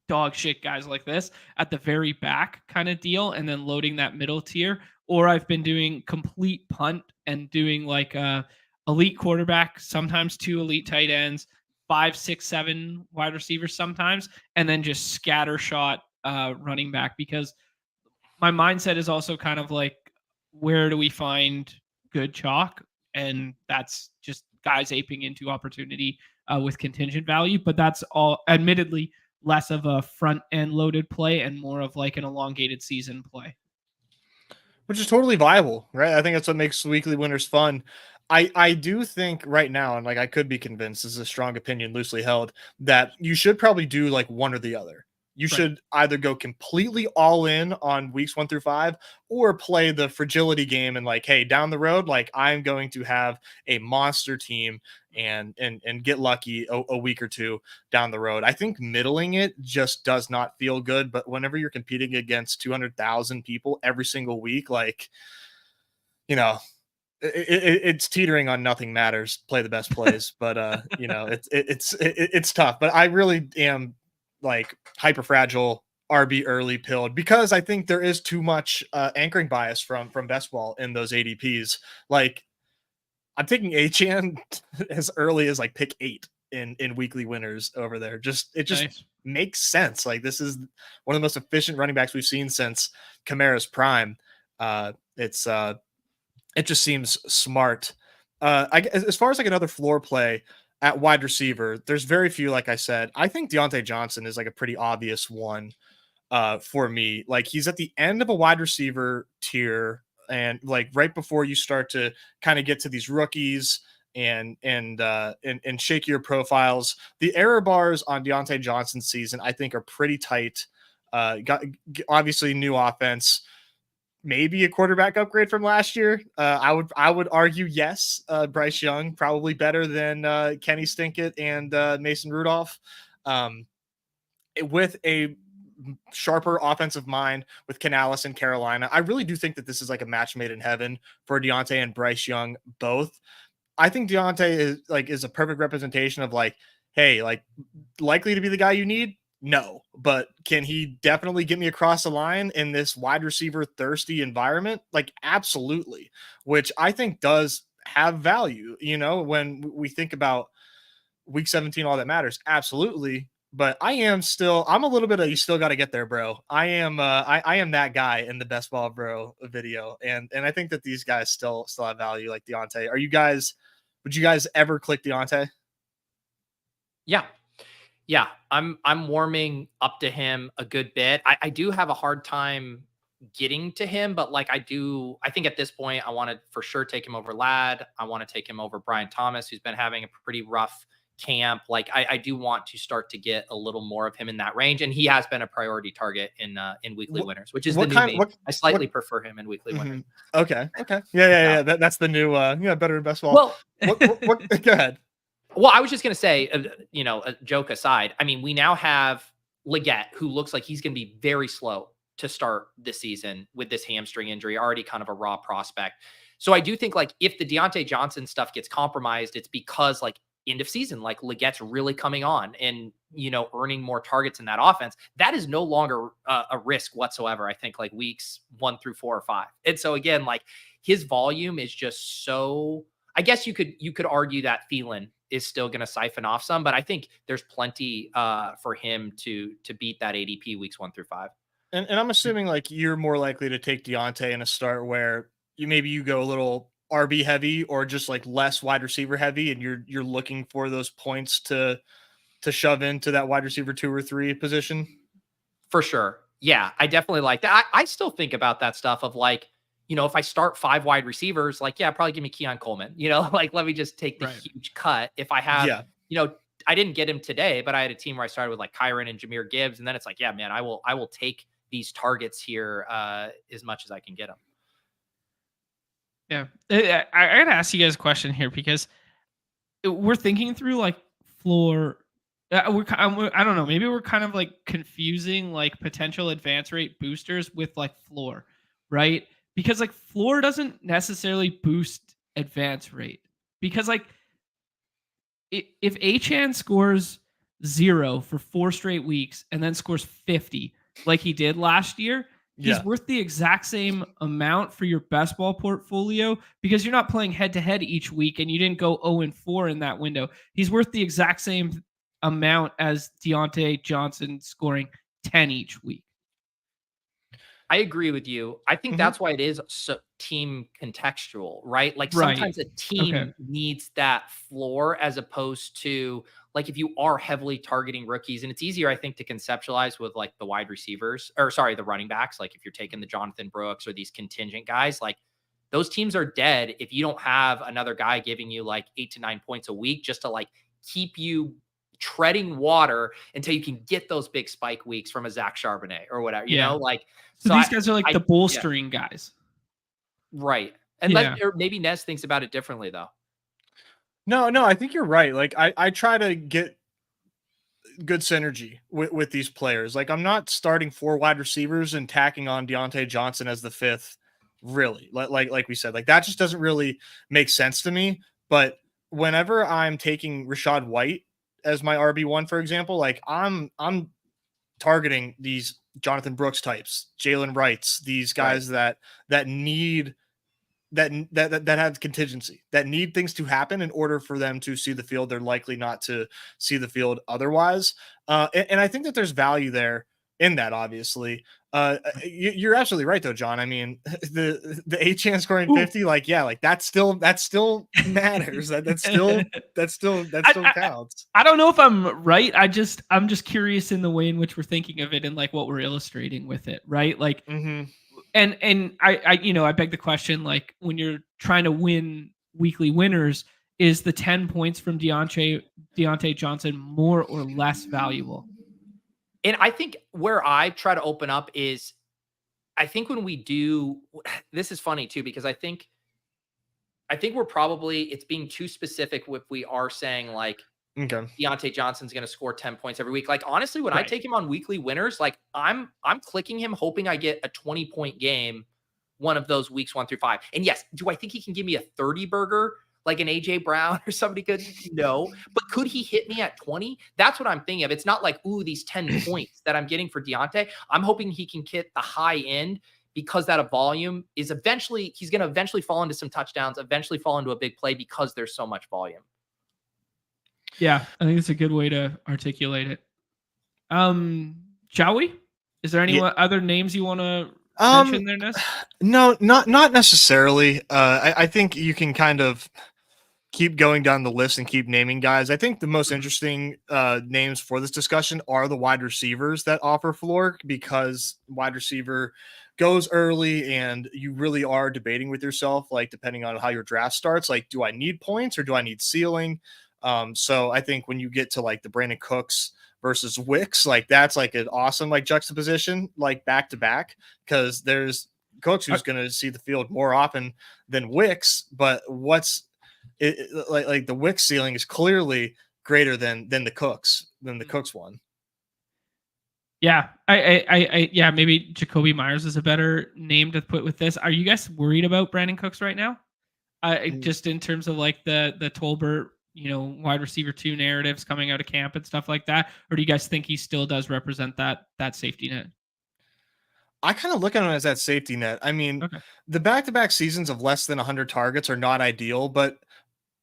dog shit guys like this at the very back kind of deal, and then loading that middle tier. Or I've been doing complete punt and doing like elite quarterback, sometimes 2 elite tight ends, 5, 6, 7 wide receivers sometimes, and then just scatter shot running back, because my mindset is also kind of like, where do we find good chalk? And that's just guys aping into opportunity with contingent value. But that's all admittedly less of a front end loaded play and more of like an elongated season play. Which is totally viable, right? I think that's what makes weekly winners fun. I do think right now, and like I could be convinced, this is a strong opinion, loosely held, that you should probably do like one or the other. You should either go completely all in on weeks 1 through 5, or play the fragility game and like, hey, down the road, like I'm going to have a monster team and get lucky a week or 2 down the road. I think middling it just does not feel good. But whenever you're competing against 200,000 people every single week, like, it's teetering on nothing matters. Play the best plays, but it's tough. But I really am like hyper fragile RB early pilled, because I think there is too much anchoring bias from best ball in those ADPs. Like I'm taking Achane as early as like pick 8 in weekly winners over there. It just makes sense. Like this is one of the most efficient running backs we've seen since Kamara's prime. It just seems smart. As far as like another floor play at wide receiver, there's very few, like I said. I think Deontay Johnson is like a pretty obvious one for me. Like he's at the end of a wide receiver tier, and like right before you start to kind of get to these rookies and shakier profiles. The error bars on Deontay Johnson's season, I think, are pretty tight. Got obviously new offense. Maybe a quarterback upgrade from last year. I would argue yes. Bryce Young probably better than Kenny Stinkett and Mason Rudolph. With a sharper offensive mind with Canales in Carolina, I really do think that this is like a match made in heaven for Deontay and Bryce Young both. I think Deontay is a perfect representation of like, hey, like likely to be the guy you need. No, but can he definitely get me across the line in this wide receiver thirsty environment? Like, absolutely, which I think does have value, when we think about week 17, all that matters. Absolutely. But I'm a little bit of, you still got to get there, bro. I am that guy in the best ball bro video. And I think that these guys still have value, like Deontay. Would you guys ever click Deontay? Yeah, I'm warming up to him a good bit. I do have a hard time getting to him, but like I think at this point I want to for sure take him over Ladd. I want to take him over Brian Thomas, who's been having a pretty rough camp. Like I do want to start to get a little more of him in that range, and he has been a priority target in weekly winners, which is the new main. I slightly prefer him in weekly winners. Okay. Yeah. That's the new better than best ball. Well, go ahead. Well, I was just gonna say, a joke aside, I mean, we now have Leggett, who looks like he's gonna be very slow to start this season with this hamstring injury, already kind of a raw prospect. So I do think like if the Deontay Johnson stuff gets compromised, it's because like end of season, like Legett's really coming on and, earning more targets in that offense. That is no longer a risk whatsoever. I think like weeks 1 through 4 or 5. And so again, like his volume is just so, I guess you could argue that Thielen is still going to siphon off some, but I think there's plenty for him to beat that ADP weeks 1 through 5. And I'm assuming like you're more likely to take Deontay in a start where you go a little RB heavy or just like less wide receiver heavy, and you're looking for those points to shove into that wide receiver 2 or 3 position. For sure. Yeah, I definitely like that. I still think about that stuff of like, if I start 5 wide receivers, like, yeah, probably give me Keon Coleman, like, let me just take the huge cut. If I have, I didn't get him today, but I had a team where I started with like Kyron and Jahmyr Gibbs. And then it's like, yeah, man, I will take these targets here as much as I can get them. Yeah. I got to ask you guys a question here because we're thinking through like floor. I don't know. Maybe we're kind of like confusing like potential advance rate boosters with like floor, right? Because like floor doesn't necessarily boost advance rate because like if Achane scores 0 for 4 straight weeks and then scores 50 like he did last year, he's worth the exact same amount for your best ball portfolio because you're not playing head to head each week and you didn't go 0-4 in that window. He's worth the exact same amount as Deontay Johnson scoring 10 each week. I agree with you. I think that's why it is so team contextual, right? Like sometimes a team needs that floor as opposed to like if you are heavily targeting rookies, and it's easier, I think, to conceptualize with like the wide receivers the running backs. Like if you're taking the Jonathan Brooks or these contingent guys, like those teams are dead if you don't have another guy giving you like 8 to 9 points a week just to like keep you treading water until you can get those big spike weeks from a Zach Charbonnet or whatever, you know, like. So these guys are like the bolstering guys. Right. And or maybe Nez thinks about it differently though. No, I think you're right. Like I try to get good synergy with these players. Like I'm not starting 4 wide receivers and tacking on Deontay Johnson as the 5th, really. Like we said, like that just doesn't really make sense to me. But whenever I'm taking Rachaad White as my RB1, for example, like I'm targeting these Jonathan Brooks types, Jalen Wrights, these guys that need that have contingency, that need things to happen in order for them to see the field. They're likely not to see the field otherwise. And I think that there's value there in that, obviously. You're absolutely right though, John. I mean, the Achane scoring 50, like, yeah, like that still matters. that still counts. I don't know if I'm right. I'm just curious in the way in which we're thinking of it and like what we're illustrating with it, right? Like, and I beg the question, like when you're trying to win weekly winners, is the 10 points from Deontay Johnson more or less valuable? And I think where I try to open up is, I think when we do, this is funny too, because I think we're probably, it's being too specific if we are saying like, Deontay Johnson's going to score 10 points every week. Like, honestly, when I take him on weekly winners, like I'm clicking him, hoping I get a 20-point game one of those weeks 1 through 5. And yes, do I think he can give me a 30 burger like an AJ Brown or somebody could? No, but could he hit me at 20? That's what I'm thinking of. It's not like, ooh, these 10 points that I'm getting for Deontay. I'm hoping he can hit the high end because that volume is he's going to eventually fall into some touchdowns, eventually fall into a big play because there's so much volume. Yeah, I think it's a good way to articulate it. Shall we? Is there any other names you want to mention there, Ness? No, not necessarily. I think you can kind of keep going down the list and keep naming guys. I think the most interesting names for this discussion are the wide receivers that offer floor, because wide receiver goes early and you really are debating with yourself, like depending on how your draft starts, like, do I need points or do I need ceiling? So I think when you get to like the Brandon Cooks versus Wicks, like that's like an awesome like juxtaposition, like back to back, because there's Cooks who's going to see the field more often than Wicks, but like the Wicks ceiling is clearly greater than the Cooks one. Yeah, I maybe Jacoby Myers is a better name to put with this. Are you guys worried about Brandon Cooks right now? Just in terms of like the Tolbert, wide receiver 2 narratives coming out of camp and stuff like that, or do you guys think he still does represent that safety net? I kind of look at him as that safety net. I mean, the back-to-back seasons of less than 100 targets are not ideal, but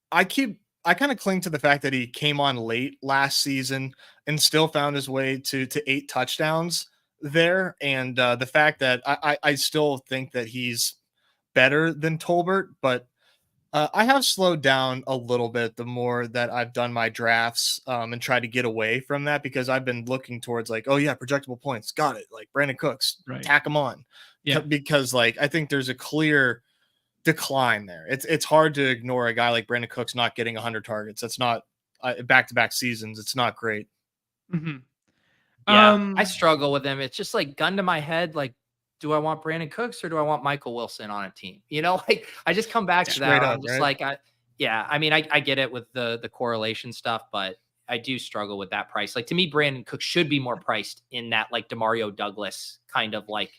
I kind of cling to the fact that he came on late last season and still found his way to 8 touchdowns there. And the fact that I still think that he's better than Tolbert, but I have slowed down a little bit the more that I've done my drafts and tried to get away from that, because I've been looking towards like, oh yeah, projectable points. Got it. Like Brandon Cooks, tack him on. Yeah. Because like, I think there's a clear decline there. It's hard to ignore a guy like Brandon Cooks not getting 100 targets. That's not back-to-back seasons. It's not great. Mm-hmm. Yeah, I struggle with him. It's just like gun to my head. Like, do I want Brandon Cooks or do I want Michael Wilson on a team? Like I just come back to that. I'm just like, I mean, I get it with the correlation stuff, but I do struggle with that price. Like to me, Brandon Cooks should be more priced in that like Demario Douglas kind of like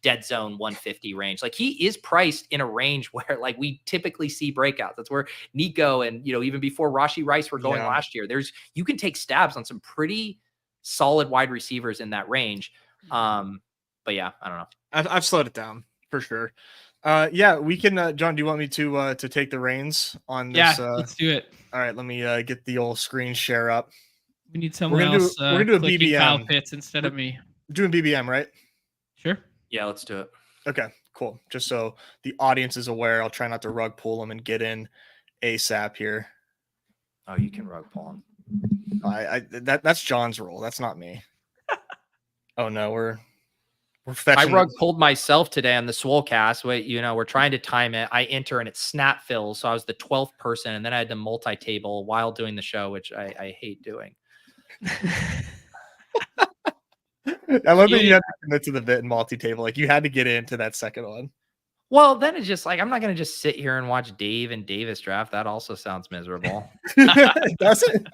dead zone 150 range. Like he is priced in a range where like we typically see breakouts. That's where Nico and, even before Rashee Rice were going last year, you can take stabs on some pretty solid wide receivers in that range. But yeah, I don't know. I've slowed it down for sure. Yeah, we can. John, do you want me to take the reins on this? Yeah, let's do it. All right, let me get the old screen share up. We need someone else. We're gonna do a BBM. Kyle Pitts instead of me. Doing BBM, right? Sure. Yeah, let's do it. Okay, cool. Just so the audience is aware, I'll try not to rug pull them and get in ASAP here. Oh, you can rug pull them. That's John's role. That's not me. Oh no, we're fetching. I rug pulled myself today on the Swolecast. We're trying to time it. I enter and it snap fills, so I was the 12th person, and then I had to multi-table while doing the show, which I hate doing. I love that you had to commit to the bit and multi-table. Like you had to get into that second one. Well, then it's just like I'm not going to just sit here and watch Dave and Davis draft. That also sounds miserable. Does it?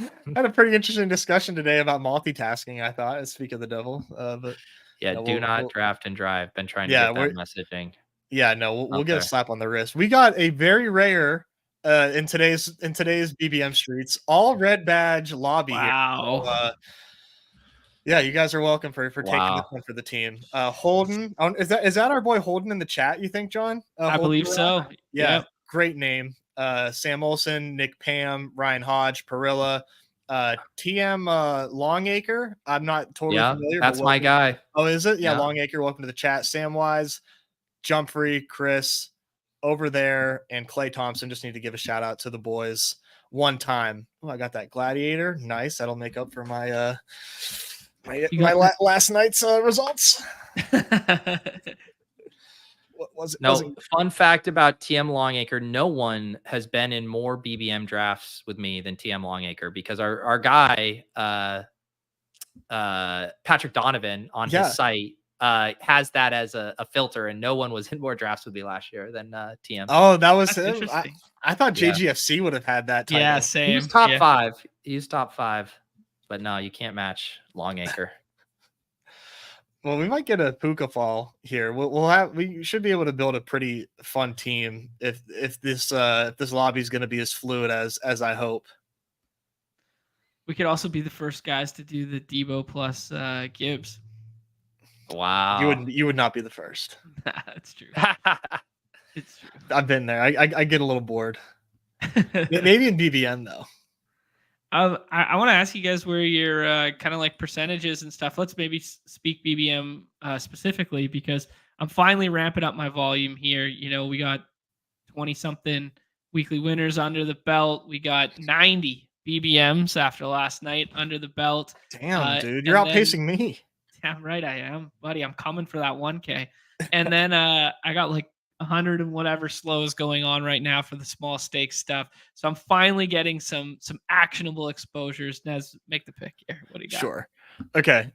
I had a pretty interesting discussion today about multitasking. I thought, speak of the devil, but yeah, do not draft and drive. Been trying to get that messaging. Yeah, no, we'll get a slap on the wrist. We got a very rare in today's BBM streets all red badge lobby. Wow. Here. So, yeah, you guys are welcome for taking this one for the team. Holden, is that our boy Holden in the chat? You think, John? I believe so. Yeah, great name. Sam Olson, Nick Pam, Ryan Hodge, Perilla, TM Longacre. I'm not totally familiar. That's my guy. Oh, is it? Yeah, Longacre. Welcome to the chat. Samwise, Jumpfree, Chris, over there, and Clay Thompson. Just need to give a shout out to the boys one time. Oh, I got that Gladiator. Nice. That'll make up for my last night's results. What was it? No, fun fact about TM Longacre, no one has been in more BBM drafts with me than TM Longacre, because our guy, Patrick Donovan on his site has that as a filter, and no one was in more drafts with me last year than TM. Oh, that was him. I thought JGFC would have had that title. Yeah, same. He was top 5. He was top 5. But no, you can't match Longacre. Well, we might get a Puka fall here. We should be able to build a pretty fun team if this lobby is going to be as fluid as I hope. We could also be the first guys to do the Debo plus Gibbs. Wow, you would not be the first. That's true. It's true. I've been there. I get a little bored. Maybe in BBN though. I want to ask you guys where your kind of like percentages and stuff. Let's maybe speak BBM specifically, because I'm finally ramping up my volume here. We got 20-something weekly winners under the belt. We got 90 BBMs after last night under the belt. Damn, dude, you're outpacing me. Damn right I am, buddy. I'm coming for that 1K. And then I got like 100 and whatever slow is going on right now for the small stakes stuff. So I'm finally getting some actionable exposures. Nez, make the pick here. What do you got? Sure. Okay.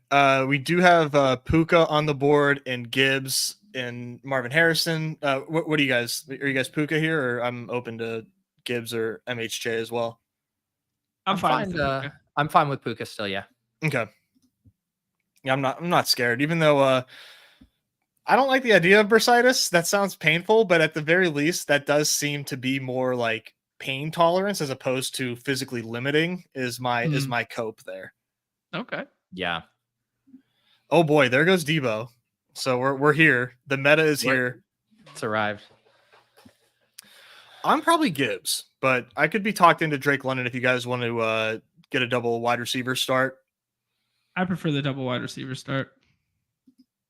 We do have Puka on the board and Gibbs and Marvin Harrison. What do you guys? Are you guys Puka here, or I'm open to Gibbs or MHJ as well? I'm fine. I'm fine with Puka still. Yeah. Okay. Yeah, I'm not scared, even though I don't like the idea of bursitis. That sounds painful, but at the very least, that does seem to be more like pain tolerance as opposed to physically limiting. Is my cope there? Okay. Yeah. Oh boy, there goes Debo. So we're here. The meta is here. It's arrived. I'm probably Gibbs, but I could be talked into Drake London if you guys want to get a double wide receiver start. I prefer the double wide receiver start.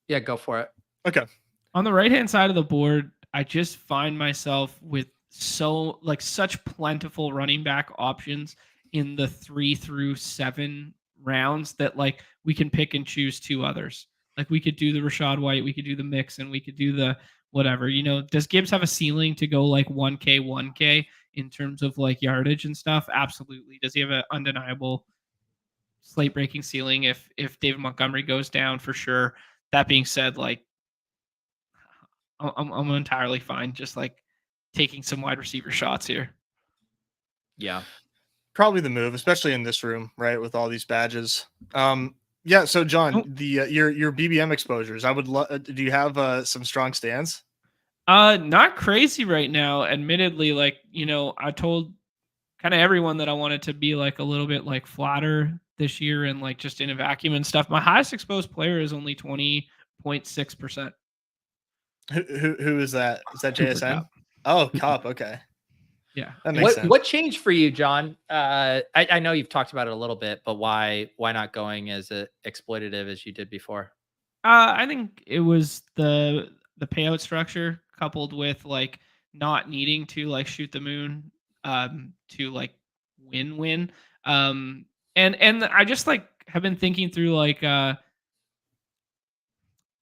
Yeah, go for it. Okay. On the right-hand side of the board, I just find myself with such plentiful running back options in the 3 through 7 rounds that like we can pick and choose 2 others. Like we could do the Rashad White, we could do the mix, and we could do the whatever. Does Gibbs have a ceiling to go like 1K in terms of like yardage and stuff? Absolutely. Does he have an undeniable slate breaking ceiling if David Montgomery goes down? For sure. That being said, like I'm entirely fine just like taking some wide receiver shots here. Yeah. Probably the move, especially in this room, right? With all these badges. Yeah. So John, your BBM exposures, I would love, do you have some strong stands? Not crazy right now. Admittedly, like, I told kind of everyone that I wanted to be like a little bit like flatter this year and like just in a vacuum and stuff. My highest exposed player is only 20.6%. Who is that? Is that JSN? Oh, Cup. Okay. Yeah. That makes sense. What changed for you, John? I know you've talked about it a little bit, but why not going as exploitative as you did before? I think it was the payout structure coupled with like not needing to like shoot the moon to like win. And I just like have been thinking through like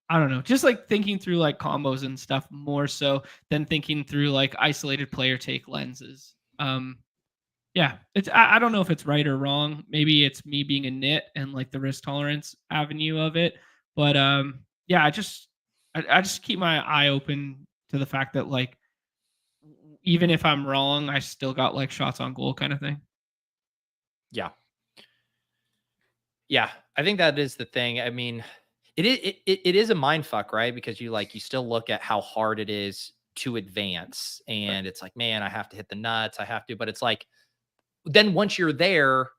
I don't know, just like thinking through like combos and stuff more so than thinking through like isolated player take lenses. Yeah, I don't know if it's right or wrong. Maybe it's me being a nit and like the risk tolerance avenue of it. But yeah, I just keep my eye open to the fact that like even if I'm wrong, I still got like shots on goal kind of thing. Yeah. Yeah, I think that is the thing. I mean, it is a mind fuck, right? Because you still look at how hard it is to advance, and it's like, man, I have to hit the nuts. I have to, but it's like, then once you're there,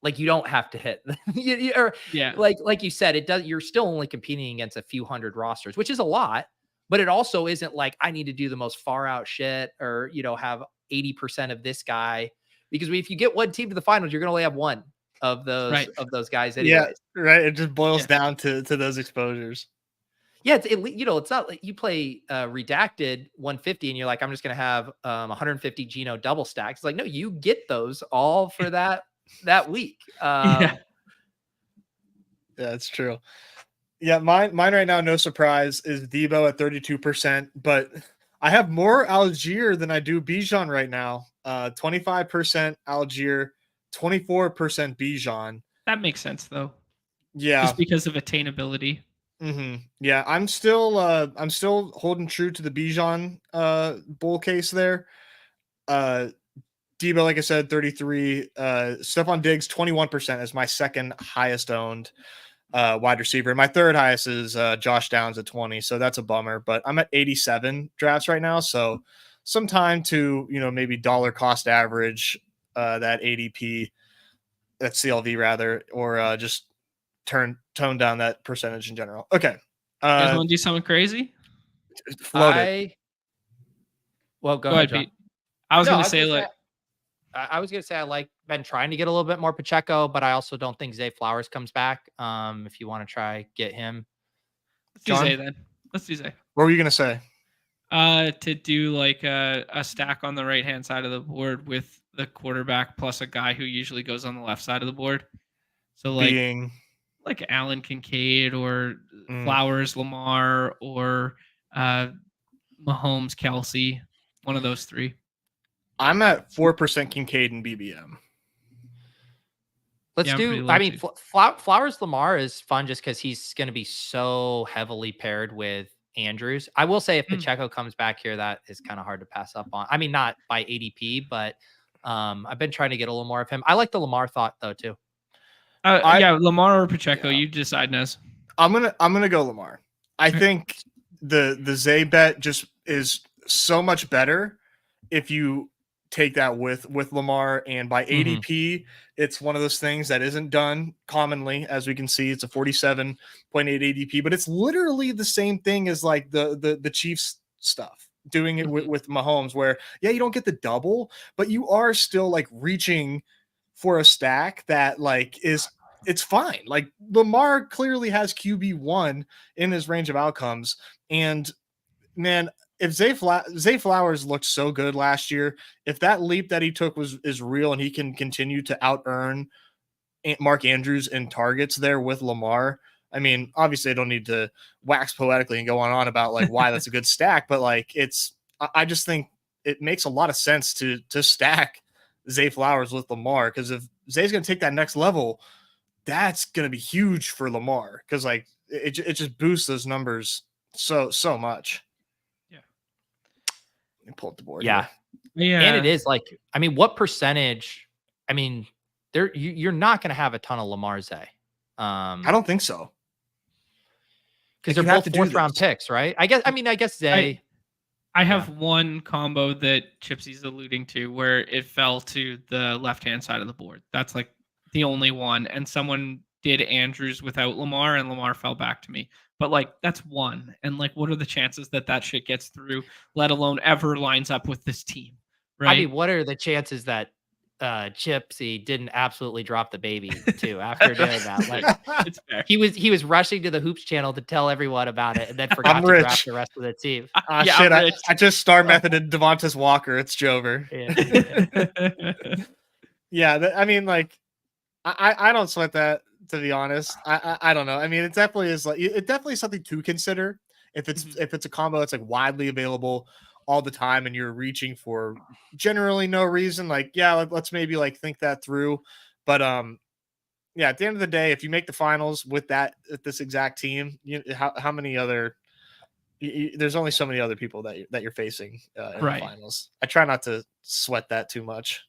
like you don't have to hit. Yeah. Like you said, it does. You're still only competing against a few hundred rosters, which is a lot, but it also isn't like I need to do the most far out shit or have 80% of this guy, because if you get one team to the finals, you're gonna only have one of those guys anyways. Yeah, right. It just boils down to those exposures. Yeah, it's not like you play redacted 150 and you're like, I'm just gonna have 150 Geno double stacks. It's like, no, you get those all for that week. Yeah, it's true. Yeah, mine right now, no surprise, is Debo at 32%, but I have more Algier than I do Bijan right now. 25% Algier, 24% Bijan. That makes sense though. Yeah, just because of attainability. Mm-hmm. Yeah, I'm still holding true to the Bijan bull case there. Debo, like I said, 33. Stephon Diggs, 21% is my second highest owned wide receiver. My third highest is Josh Downs at 20. So that's a bummer. But I'm at 87 drafts right now. So some time to maybe dollar cost average that ADP, that CLV rather, or just tone down that percentage in general. Okay. You guys want to do something crazy? Float it. Well, go ahead, Pete. I was going to say I been trying to get a little bit more Pacheco, but I also don't think Zay Flowers comes back. If you want to try get him. Let's do Zay then. Let's do Zay. What were you going to say? To do like a stack on the right hand side of the board with the quarterback plus a guy who usually goes on the left side of the board. So like Allen Kincaid or Flowers, Lamar, or Mahomes, Kelsey, one of those three. I'm at 4% Kincaid and BBM. Let's do. I mean, Flowers Lamar is fun just because he's going to be so heavily paired with Andrews. I will say if Pacheco comes back here, that is kind of hard to pass up on. I mean, not by ADP, but I've been trying to get a little more of him. I like the Lamar thought though too. Yeah, Lamar or Pacheco, you decide, Nez. I'm gonna go Lamar. I think the Zay bet just is so much better if you take that with Lamar, and by ADP, it's one of those things that isn't done commonly. As we can see, it's a 47.8 ADP, but it's literally the same thing as like the Chiefs stuff, doing it with Mahomes, where you don't get the double, but you are still like reaching for a stack that like it's fine. Like Lamar clearly has QB1 in his range of outcomes, and man, if Zay Flowers looked so good last year, if that leap that he took is real and he can continue to out earn Mark Andrews in targets there with Lamar, I mean, obviously I don't need to wax poetically and go on about like why that's a good stack, but like I just think it makes a lot of sense to stack Zay Flowers with Lamar, because if Zay's going to take that next level, that's going to be huge for Lamar, because like it just boosts those numbers so much. Pull up the board. Yeah. And it is like, I mean, what percentage? I mean, you're not going to have a ton of Lamar Zay. I don't think so. Because they're both fourth round picks, right? I guess Zay. I have one combo that Chipsy's alluding to where it fell to the left-hand side of the board. That's like the only one. And someone did Andrews without Lamar, and Lamar fell back to me. But like that's one, and like what are the chances that shit gets through, let alone ever lines up with this team, right? I mean, what are the chances that Chipsy didn't absolutely drop the baby too after doing that? Like it's fair. He was rushing to the Hoops channel to tell everyone about it, and then forgot to draft the rest of the team. Shit, I just star methoded Devontae Walker. It's Jover. Yeah, I mean, like I don't sweat that, to be honest. I don't know. I mean, it definitely is like it definitely is something to consider if it's a combo that's like widely available all the time and you're reaching for generally no reason. Like, let's maybe like think that through. But at the end of the day, if you make the finals with this exact team, how many other there's only so many other people that you're facing in the finals. I try not to sweat that too much.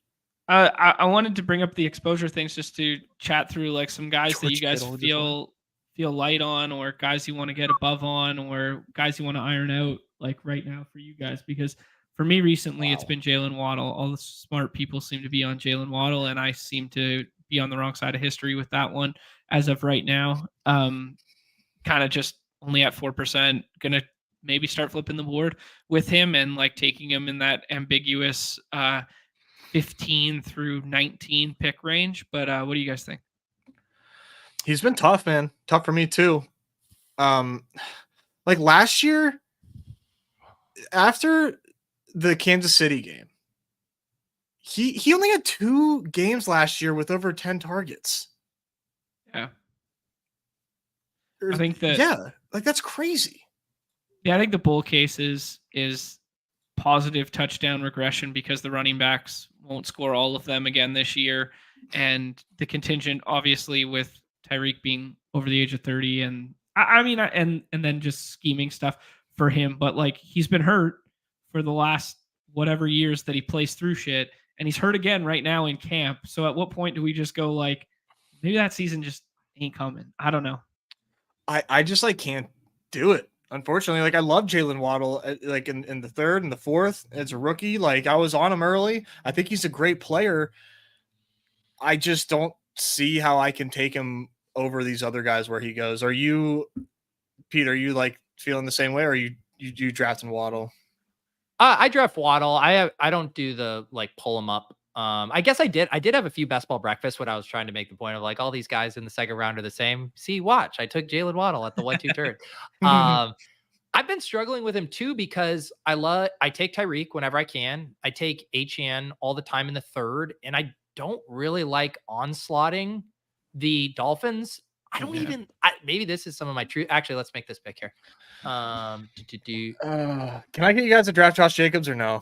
I wanted to bring up the exposure things just to chat through like some guys that you guys feel light on, or guys you want to get above on, or guys you want to iron out like right now for you guys. Because for me recently, it's been Jalen Waddle. All the smart people seem to be on Jalen Waddle, and I seem to be on the wrong side of history with that one as of right now. Kind of just only at 4%. Gonna maybe start flipping the board with him and like taking him in that ambiguous 15 through 19 pick range. But what do you guys think? He's been tough, man. Tough for me too. Like last year, after the Kansas City game, he only had 2 games last year with over 10 targets. Yeah. I think that like that's crazy. Yeah, I think the bull case is positive touchdown regression because the running backs won't score all of them again this year, and the contingent obviously with Tyreek being over the age of 30, and I mean, and then just scheming stuff for him. But like he's been hurt for the last whatever years that he plays through shit, and he's hurt again right now in camp. So at what point do we just go like, maybe that season just ain't coming? I don't know. I just like can't do it. Unfortunately, like I love Jalen Waddle, like in the third and the fourth as a rookie. Like I was on him early. I think he's a great player. I just don't see how I can take him over these other guys where he goes. Are you, Pete? Are you like feeling the same way, or are you drafting Waddle? I draft Waddle. I don't do the like pull him up. I guess I did have a few best ball breakfasts when I was trying to make the point of like all these guys in the second round are the same. See, watch, I took Jalen Waddle at the 1-2 turn. I've been struggling with him too because I take Tyreek whenever I can. I take HN all the time in the third, and I don't really like onslaughting the Dolphins. I don't even. Maybe this is some of my true. Actually, let's make this pick here. Can I get you guys to draft Josh Jacobs or no?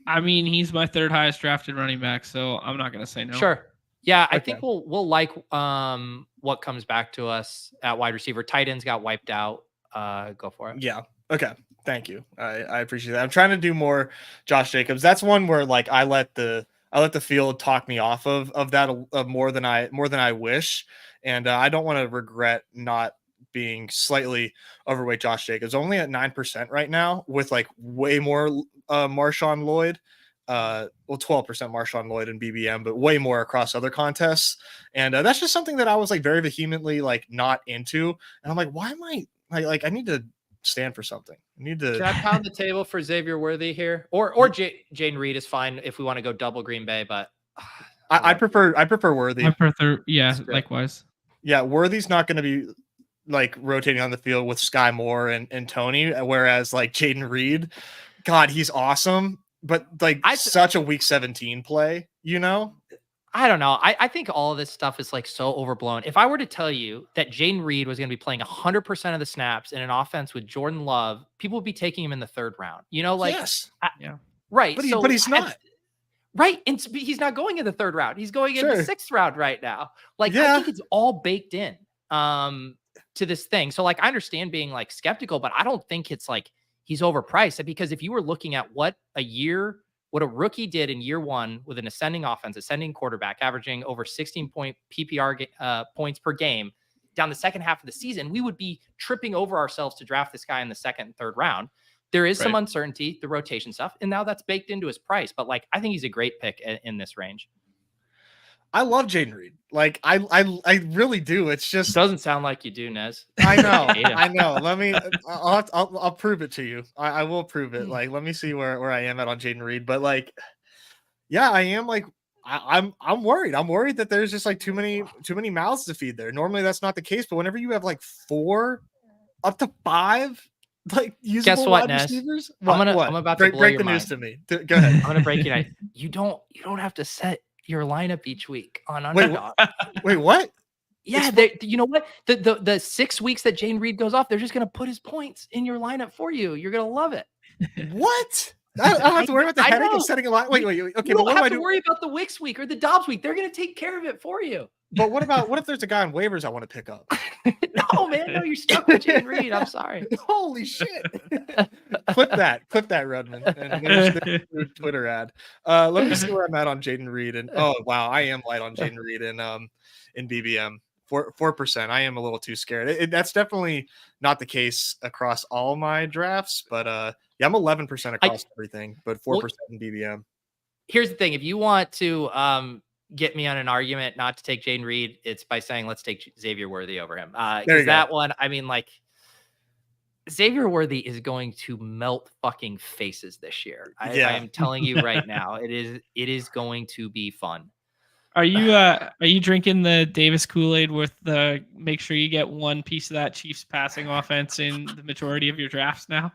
I mean, he's my third highest drafted running back, so I'm not gonna say no. Sure. Yeah, I think we'll like what comes back to us at wide receiver. Tight ends got wiped out. Go for it. Yeah. Okay. Thank you. I appreciate that. I'm trying to do more Josh Jacobs. That's one where like I let the field talk me off of that more than I wish, and I don't want to regret not being slightly overweight Josh Jacobs. Only at 9% right now, with like way more Marshawn Lloyd. 12% Marshawn Lloyd and BBM, but way more across other contests. And that's just something that I was like very vehemently like not into. And I'm like, why am I like I need to stand for something. I need to. Can I pound the table for Xavier Worthy here, or Jayden Reed is fine if we want to go double Green Bay, but I prefer Worthy. Likewise. Yeah, Worthy's not going to be like rotating on the field with Sky Moore and Tony, whereas like Jayden Reed, God, he's awesome, but like such a week 17 play, you know? I don't know. I think all of this stuff is like so overblown. If I were to tell you that Jayden Reed was going to be playing 100% of the snaps in an offense with Jordan Love, people would be taking him in the third round. You know, like, yes. Right. But he's not. Right. And he's not going in the third round. He's going in the sixth round right now. Like, I think it's all baked in to this thing. So, like, I understand being like skeptical, but I don't think it's like he's overpriced. Because if you were looking at what a rookie did in year one with an ascending offense, ascending quarterback, averaging over 16-point PPR points per game down the second half of the season, we would be tripping over ourselves to draft this guy in the second and third round. There is some uncertainty, the rotation stuff, and now that's baked into his price. But like, I think he's a great pick in this range. I love Jayden Reed. Like, I really do. It's just doesn't sound like you do, Nez. I know. I know. Let me. I'll prove it to you. I will prove it. Like, let me see where I am on Jayden Reed. But like, yeah, I am like. I'm worried. I'm worried that there's just like too many mouths to feed there. Normally that's not the case, but whenever you have like 4 up to 5 like usable wide receivers, I'm about to break the news to me. Go ahead. I'm gonna break you. You don't have to set your lineup each week on Underdog. Wait, what? Yeah, you know what? The 6 weeks that Jayden Reed goes off, they're just gonna put his points in your lineup for you. You're gonna love it. What? I don't have to worry about the headache of setting a line. Wait. Okay, you don't have to worry about the Wicks week or the Dobbs week. They're gonna take care of it for you. But what if there's a guy on waivers I want to pick up? No, man, no, you're stuck with Jayden Reed. I'm sorry. Holy shit! Clip that, Rudman, and Twitter ad. Let me see where I'm at on Jayden Reed, and oh wow, I am light on Jayden Reed in BBM. 4%. I am a little too scared. That's definitely not the case across all my drafts, but yeah, I'm 11% across everything, but 4% in BBM. Here's the thing: if you want to get me on an argument not to take Jayden Reed, it's by saying let's take Xavier Worthy over him. Because that one, I mean, like Xavier Worthy is going to melt fucking faces this year. I am telling you right now, it is going to be fun. Are you drinking the Davis Kool-Aid with the make sure you get one piece of that Chiefs passing offense in the majority of your drafts now?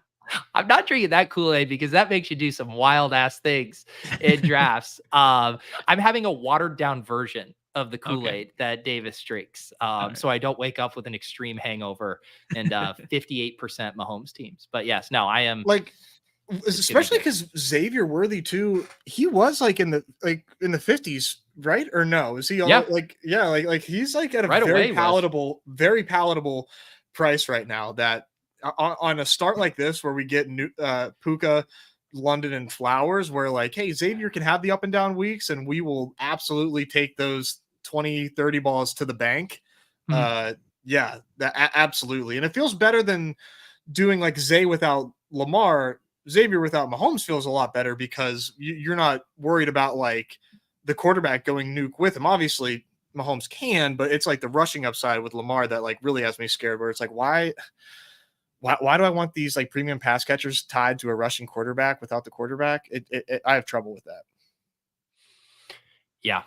I'm not drinking that Kool-Aid because that makes you do some wild ass things in drafts. I'm having a watered down version of the Kool-Aid that Davis drinks. So I don't wake up with an extreme hangover and 58% Mahomes teams. But yes, no, I am like, especially because Xavier Worthy too, he was like in the 50s, right? Or no? Is he like he's like at a very palatable price right now that on a start like this where we get Puka, London, and Flowers, where like, hey, Xavier can have the up and down weeks and we will absolutely take those 20-30 balls to the bank. Yeah, absolutely. And it feels better than doing like Zay without Lamar. Xavier without Mahomes feels a lot better because you're not worried about like the quarterback going nuke with him. Obviously Mahomes can, but it's like the rushing upside with Lamar that like really has me scared, where it's like, why do I want these like premium pass catchers tied to a rushing quarterback without the quarterback? I have trouble with that. Yeah.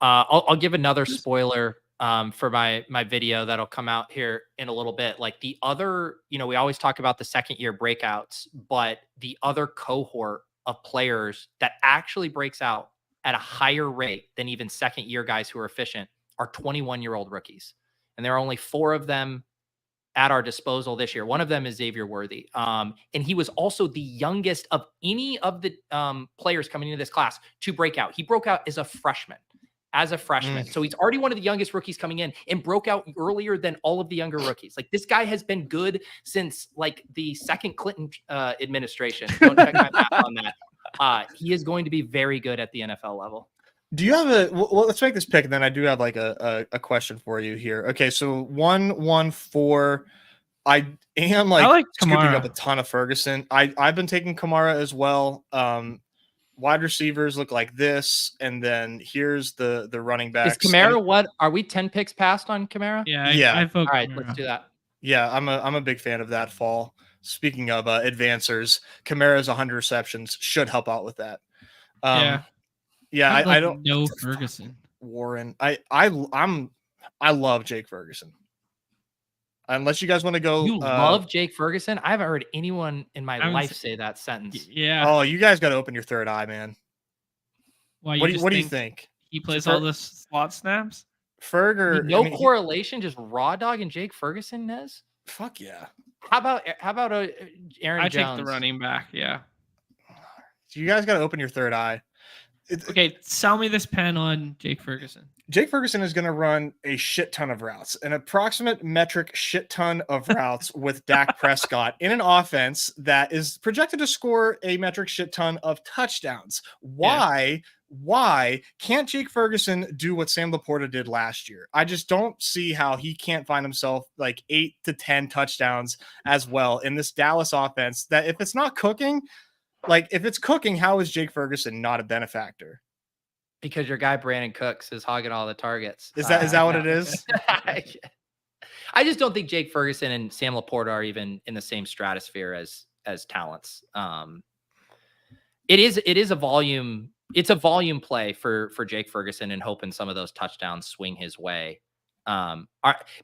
I'll give another spoiler for my video that'll come out here in a little bit. Like the other, we always talk about the second year breakouts, but the other cohort of players that actually breaks out at a higher rate than even second year guys who are efficient are 21-year-old rookies. and there are only 4 of them at our disposal this year. One of them is Xavier Worthy. And he was also the youngest of any of the players coming into this class to break out. He broke out as a freshman. So he's already one of the youngest rookies coming in and broke out earlier than all of the younger rookies. Like, this guy has been good since like the second Clinton administration. Don't check my math on that. He is going to be very good at the NFL level. Do you have well, let's make this pick, and then I do have like a question for you here. Okay, so 1-1-4. I am like scooping up a ton of Ferguson. I've been taking Kamara as well. Wide receivers look like this, and then here's the running backs. Is Kamara what? Are we 10 picks past on Kamara? Yeah. I vote all right, Kamara. let's do that. Yeah, I'm a big fan of that fall. Speaking of advancers, Kamara's 100 receptions should help out with that. I don't know Ferguson. Warren. I love Jake Ferguson. Unless you guys want to go. You love Jake Ferguson? I haven't heard anyone in my life say that sentence. Yeah. Oh, you guys got to open your third eye, man. What do you think? He plays all the slot snaps? Ferger. No correlation, just raw dog and Jake Ferguson, Nez? Fuck yeah. How about Aaron Jones? I take the running back, yeah. So you guys got to open your third eye. Okay, sell me this pen on Jake Ferguson. Jake Ferguson is going to run a shit ton of routes, an approximate metric shit ton of routes with Dak Prescott in an offense that is projected to score a metric shit ton of touchdowns. Why can't Jake Ferguson do what Sam Laporta did last year? I just don't see how he can't find himself like 8 to 10 touchdowns as well in this Dallas offense, that if it's not cooking, if it's cooking, how is Jake Ferguson not a benefactor? Because your guy Brandon Cooks is hogging all the targets. Is that what it is? I just don't think Jake Ferguson and Sam Laporta are even in the same stratosphere as talents. It is a volume. It's a volume play for Jake Ferguson, and hoping some of those touchdowns swing his way. But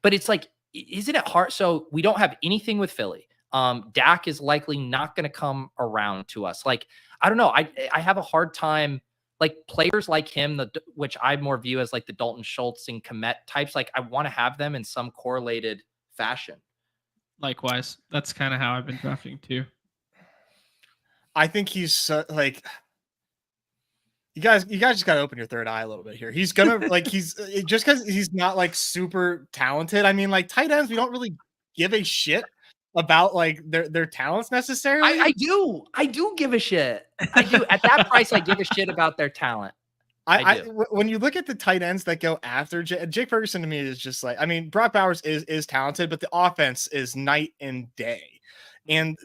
it's like, isn't it hard? So we don't have anything with Philly. Dak is likely not going to come around to us. Like, I don't know. I have a hard time, like, players like him, which I more view as like the Dalton Schultz and Kmet types. Like, I want to have them in some correlated fashion. Likewise. That's kind of how I've been drafting too. I think he's like, you guys just got to open your third eye a little bit here. He's going to like, he's just because he's not like super talented. I mean, like, tight ends, we don't really give a shit about like their talents necessarily. I do give a shit. I do. At that price, I give a shit about their talent. When you look at the tight ends that go after Jake Ferguson, to me is just like, I mean, Brock Bowers is talented, but the offense is night and day. And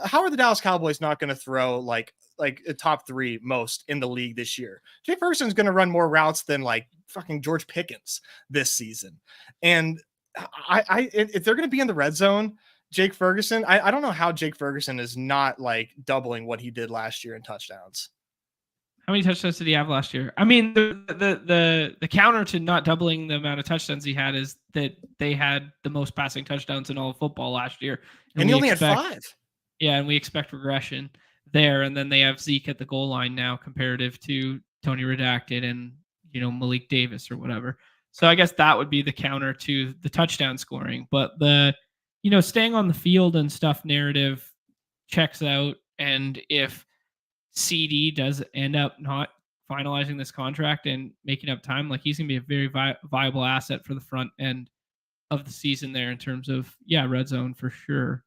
how are the Dallas Cowboys not going to throw like a top 3 most in the league this year? Jake Ferguson's going to run more routes than like fucking George Pickens this season. And if they're going to be in the red zone, Jake Ferguson, I don't know how Jake Ferguson is not like doubling what he did last year in touchdowns. How many touchdowns did he have last year? I mean, the counter to not doubling the amount of touchdowns he had is that they had the most passing touchdowns in all of football last year. And he only had 5. Yeah, and we expect regression there. And then they have Zeke at the goal line now comparative to Tony Redacted and, Malik Davis or whatever. So I guess that would be the counter to the touchdown scoring. But the staying on the field and stuff narrative checks out. And if CD does end up not finalizing this contract and making up time, like, he's going to be a very viable asset for the front end of the season there in terms of, red zone for sure.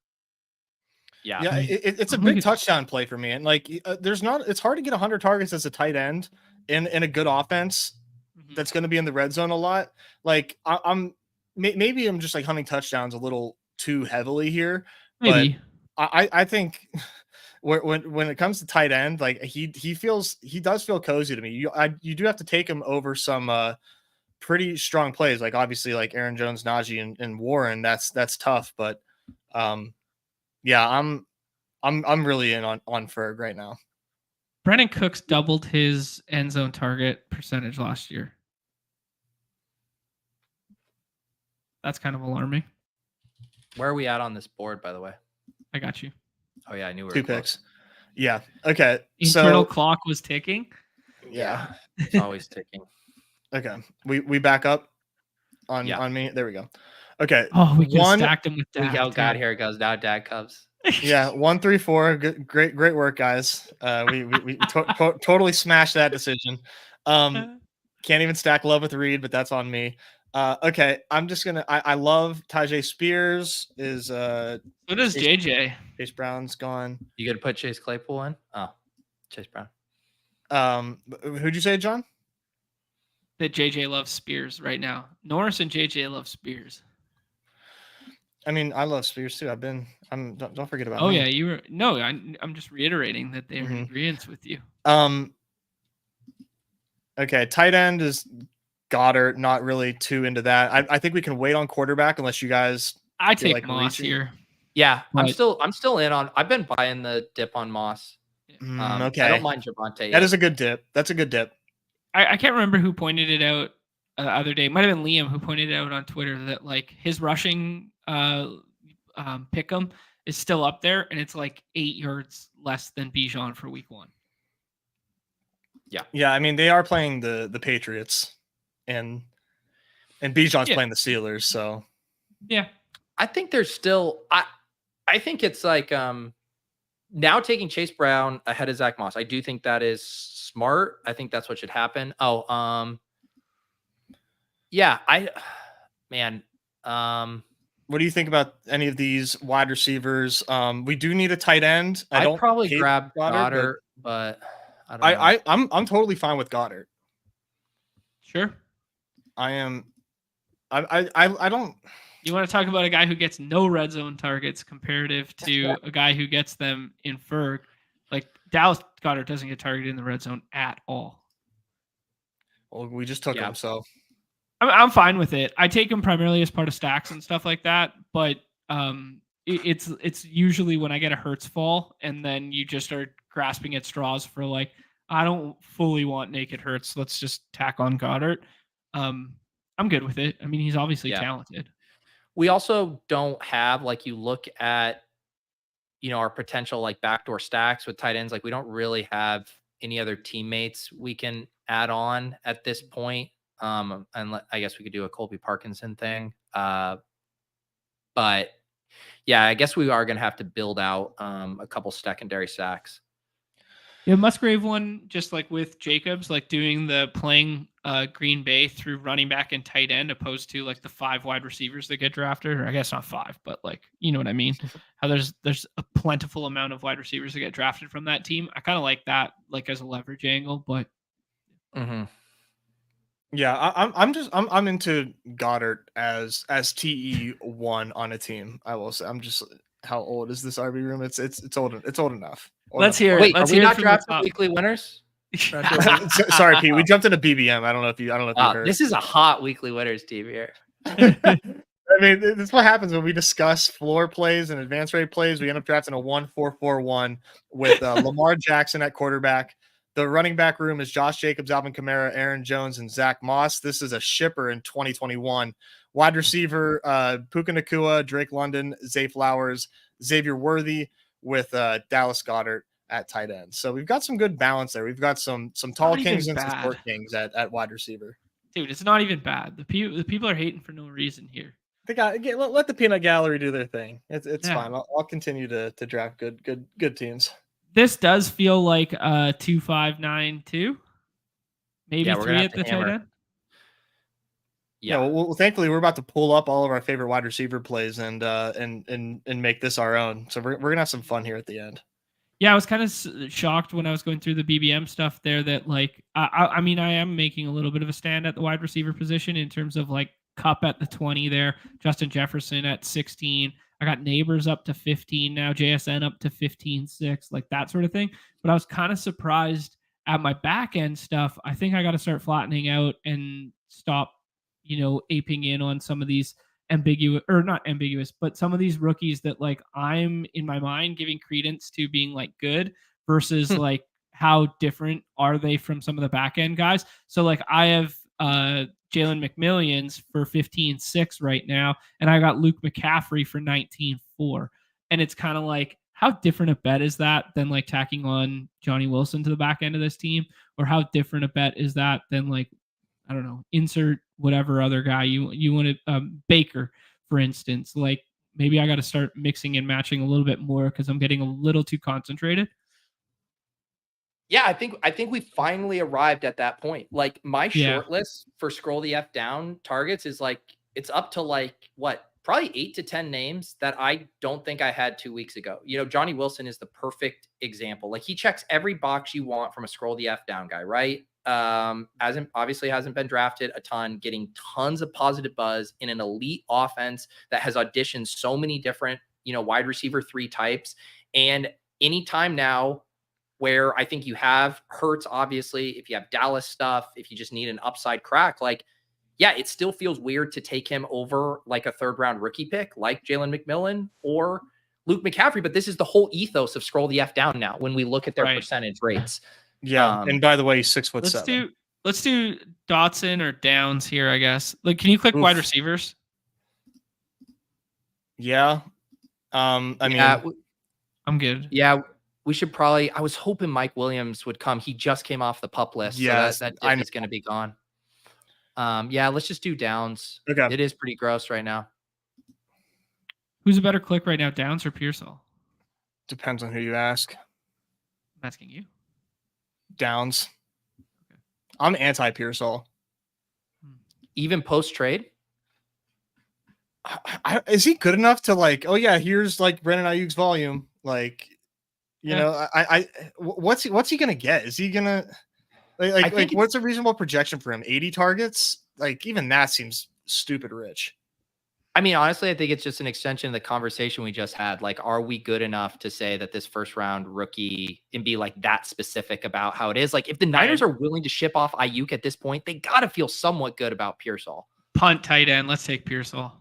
Yeah. It's a big touchdown play for me. And like, it's hard to get 100 targets as a tight end in a good offense that's going to be in the red zone a lot. Like, maybe I'm just like hunting touchdowns a little too heavily here. Maybe. But I think when it comes to tight end, like, he does feel cozy to me. You do have to take him over some pretty strong plays. Like, obviously, like Aaron Jones, Najee, and Warren, that's tough. But I'm really in on Ferg right now. Brandon Cooks doubled his end zone target percentage last year. That's kind of alarming. Where are we at on this board, by the way? I got you. Oh yeah, I knew we were 2 picks. Yeah. Okay. Internal clock was ticking. Yeah. It's always ticking. Okay. We back up. on me. There we go. Okay. Oh, we could have stacked him with Dak. Oh God, here it goes. Now Dak Cubs. Yeah, 1, 3, 4. Good, great work, guys. We totally smashed that decision. Can't even stack Love with Reed, but that's on me. Okay, I'm just gonna. I love Tajay Spears. Is so does JJ. Chase Brown's gone. You gonna put Chase Claypool in? Oh, Chase Brown. Who'd you say, John? That JJ loves Spears right now. Norris and JJ love Spears. I mean, I love Spears too. Don't forget about. Oh me. yeah, you were. No, I'm just reiterating that they're in agreement with you. Okay, tight end is Goddard. Not really too into that. I think we can wait on quarterback unless you guys. I take like Moss here. Yeah, I'm still in on. I've been buying the dip on Moss. Okay, I don't mind Javonte. That is a good dip. That's a good dip. I can't remember who pointed it out the other day. It might have been Liam who pointed it out on Twitter that like his rushing pick'em is still up there, and it's like 8 yards less than Bijan for week 1. Yeah. I mean, they are playing the Patriots, and Bijan's playing the Steelers. So yeah, I think there's still. I think it's like now taking Chase Brown ahead of Zach Moss. I do think that is smart. I think that's what should happen. Yeah, what do you think about any of these wide receivers? We do need a tight end. I'd probably grab Goddard, but I don't know. I'm totally fine with Goddard. Sure. I am. I don't. You want to talk about a guy who gets no red zone targets comparative to a guy who gets them in Ferg? Like Dallas Goddard doesn't get targeted in the red zone at all. Well, we just took him, so I'm fine with it. I take him primarily as part of stacks and stuff like that, but it's usually when I get a Hurts fall and then you just start grasping at straws for like, I don't fully want naked Hurts. Let's just tack on Goddard. I'm good with it. I mean, he's obviously talented. We also don't have, like, you look at, our potential like backdoor stacks with tight ends. Like, we don't really have any other teammates we can add on at this point. And I guess we could do a Colby Parkinson thing. But yeah, I guess we are going to have to build out a couple secondary stacks. Yeah, Musgrave one, just like with Jacobs, like doing the playing Green Bay through running back and tight end, opposed to like the 5 wide receivers that get drafted, or I guess not 5, but like, you know what I mean? How there's a plentiful amount of wide receivers that get drafted from that team. I kind of like that, like as a leverage angle, but. Yeah, I'm into Goddard as TE1 on a team. I will say, how old is this RB room? It's old enough. Let's hear it. Wait, are we not drafting weekly winners? Sorry, Pete. We jumped into BBM. I don't know if you heard. This is a hot weekly winners team here. I mean, this is what happens when we discuss floor plays and advanced rate plays. We end up drafting a 1-4-4-1 with Lamar Jackson at quarterback. The running back room is Josh Jacobs, Alvin Kamara, Aaron Jones, and Zach Moss. This is a shipper in 2021. Wide receiver, Puka Nacua, Drake London, Zay Flowers, Xavier Worthy, with Dallas Goddard at tight end. So we've got some good balance there. We've got some tall kings and some short kings at wide receiver. Dude, it's not even bad. The people are hating for no reason here. Let the peanut gallery do their thing. It's fine. I'll continue to draft good teams. This does feel like 2-5-9-2. Maybe 3 at the tight end. Yeah. Well, thankfully we're about to pull up all of our favorite wide receiver plays and make this our own. So we're gonna have some fun here at the end. Yeah, I was kind of shocked when I was going through the BBM stuff there that like I mean I am making a little bit of a stand at the wide receiver position in terms of like Cup at the 20 there, Justin Jefferson at 16. I got Neighbors up to 15 now, JSN up to 15-6, like that sort of thing. But I was kind of surprised at my back end stuff. I think I got to start flattening out and stop, aping in on some of these not ambiguous, but some of these rookies that like I'm in my mind giving credence to being like good versus like how different are they from some of the back end guys. So like I have Jalen McMillions for 15-6 right now, and I got Luke McCaffrey for 19-4. And it's kind of like, how different a bet is that than like tacking on Johnny Wilson to the back end of this team? Or how different a bet is that than like I don't know, insert whatever other guy you want to, Baker, for instance. Like maybe I got to start mixing and matching a little bit more because I'm getting a little too concentrated. Yeah, I think we finally arrived at that point. Like my short list for scroll the F down targets is like it's up to like what, probably 8 to 10 names that I don't think I had 2 weeks ago. You know, Johnny Wilson is the perfect example. Like he checks every box you want from a scroll the F down guy, right? Hasn't been drafted a ton, getting tons of positive buzz in an elite offense that has auditioned so many different, you know, wide receiver 3 types. And anytime now where I think you have Hurts, obviously, if you have Dallas stuff, if you just need an upside crack, like, yeah, it still feels weird to take him over like a 3rd round rookie pick like Jalen McMillan or Luke McCaffrey. But this is the whole ethos of scroll the F down now when we look at their percentage rates. Yeah. And by the way, he's 6'7". Let's do Dotson or Downs here, I guess. Like, can you click wide receivers? Yeah. I mean, I'm good. Yeah. We should probably, I was hoping Mike Williams would come. He just came off the pup list. Yeah. So that dip is going to be gone. Yeah, let's just do Downs. Okay. It is pretty gross right now. Who's a better click right now, Downs or Pearsall? Depends on who you ask. I'm asking you. Downs. Okay. I'm anti-Pearsall. Even post-trade? Is he good enough to like, oh yeah, here's like Brandon Aiyuk's volume. Like, you know, what's he gonna get? Is he gonna like what's a reasonable projection for him? 80 targets? Like even that seems stupid rich. I mean, honestly, I think it's just an extension of the conversation we just had. Like, are we good enough to say that this 1st round rookie and be like that specific about how it is? Like, if the Niners are willing to ship off Aiyuk at this point, they got to feel somewhat good about Pearsall. Punt tight end. Let's take Pearsall.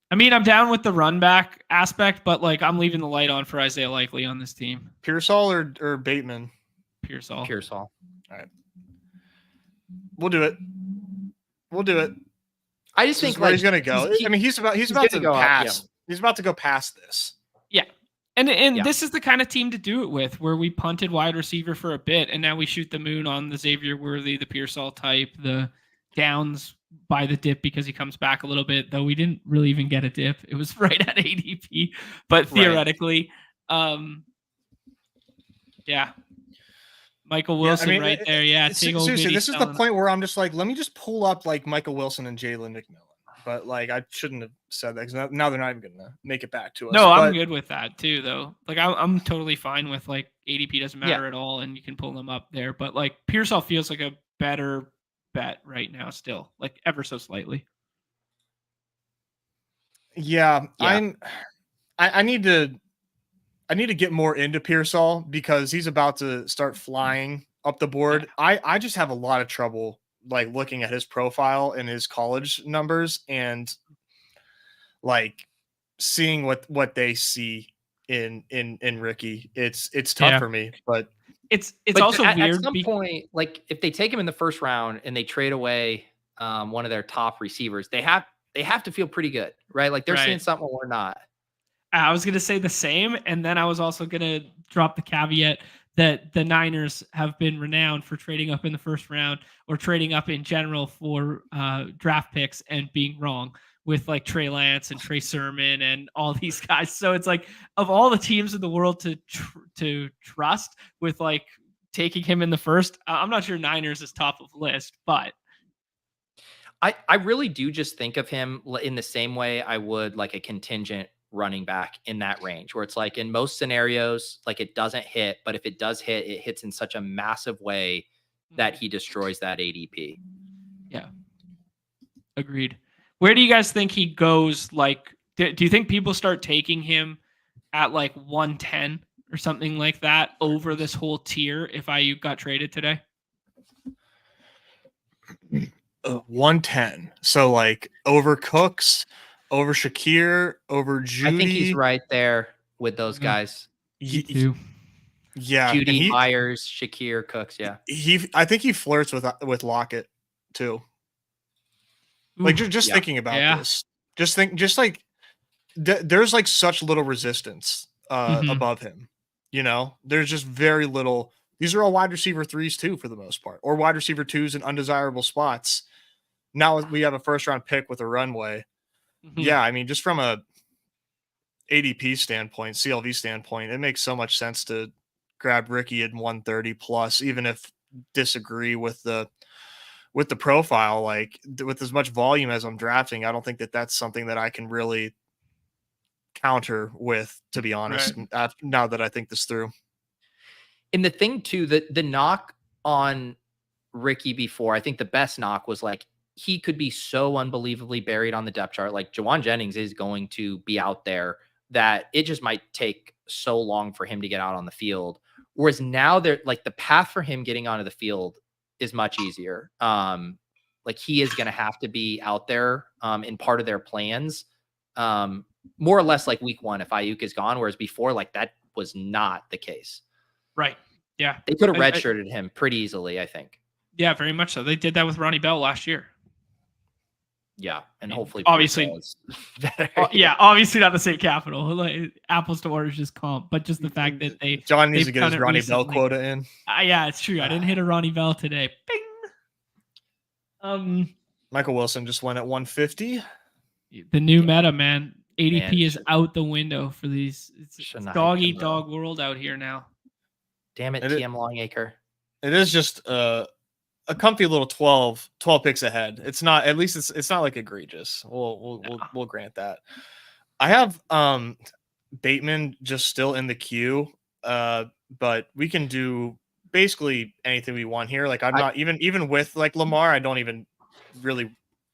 I mean, I'm down with the run back aspect, but like I'm leaving the light on for Isaiah Likely on this team. Pearsall or Bateman? Pearsall. All right. We'll do it. I just think where he's going to go. I mean, he's about to go pass. He's about to go past this. Yeah. And this is the kind of team to do it with, where we punted wide receiver for a bit, and now we shoot the moon on the Xavier Worthy, the Pearsall type, the Downs by the dip because he comes back a little bit, though we didn't really even get a dip. It was right at ADP, but theoretically, yeah. Michael Wilson right there. Yeah. Seriously, this is the point where I'm just like, let me just pull up like Michael Wilson and Jalen McMillan. But like, I shouldn't have said that because now they're not even going to make it back to us. No, I'm good with that too, though. Like, I'm totally fine with like ADP doesn't matter at all, and you can pull them up there. But like, Pearsall feels like a better bet right now, still, like ever so slightly. Yeah. I need to get more into Pearsall because he's about to start flying up the board. Yeah. I just have a lot of trouble like looking at his profile and his college numbers and like seeing what they see in Ricky. It's tough for me, but it's also weird. At some point, like if they take him in the 1st round and they trade away one of their top receivers, they have to feel pretty good, right? Like they're seeing something we're not. I was going to say the same. And then I was also going to drop the caveat that the Niners have been renowned for trading up in the 1st round or trading up in general for draft picks and being wrong with like Trey Lance and Trey Sermon and all these guys. So it's like, of all the teams in the world to trust with like taking him in the 1st, I'm not sure Niners is top of the list, but I really do just think of him in the same way I would like a contingent running back in that range, where it's like in most scenarios, like it doesn't hit, but if it does hit, it hits in such a massive way that he destroys that ADP. Yeah. Agreed. Where do you guys think he goes? Like, do you think people start taking him at like 110 or something like that over this whole tier if Aiyuk got traded today? 110. So like over Cooks, over Shakir, over Judy. I think he's right there with those guys. Yeah, Judy, Myers, Shakir, Cooks. Yeah, I think he flirts with Lockett too. Like just thinking about this, just like there's like such little resistance above him. You know, there's just very little These are all wide receiver 3s too, for the most part, or wide receiver 2s in undesirable spots. Now we have a first round pick with a runway. Mm-hmm. Yeah, I mean, just from a ADP standpoint, CLV standpoint, it makes so much sense to grab Ricky at 130 plus, even if disagree with the profile. Like with as much volume as I'm drafting, I don't think that that's something that I can really counter with, to be honest, right, now that I think this through. And the thing too, the knock on Ricky before, I think the best knock was like, he could be so unbelievably buried on the depth chart. Like Jawan Jennings is going to be out there that it just might take so long for him to get out on the field. Whereas now they're like, the path for him getting onto the field is much easier. Like he is going to have to be out there in part of their plans, more or less like week 1 if Aiyuk is gone. Whereas before, like that was not the case. Right. Yeah. They could have redshirted him pretty easily, I think. Yeah, very much so. They did that with Ronnie Bell last year. Yeah, and hopefully, obviously, yeah, obviously not the same capital. Like apples to oranges, just comp, but just the fact that John needs to get his Ronnie Bell quota in. Yeah, it's true. I didn't hit a Ronnie Bell today. Bing. Michael Wilson just went at 150. The new meta, man. ADP is out the window for these. It's dog eat dog world out here now. Damn it, TM Longacre. It is just a comfy little 12 picks ahead. It's not, at least it's not like egregious. We'll grant that. I have Bateman just still in the queue, but we can do basically anything we want here. Like I'm not even with like Lamar, I don't even really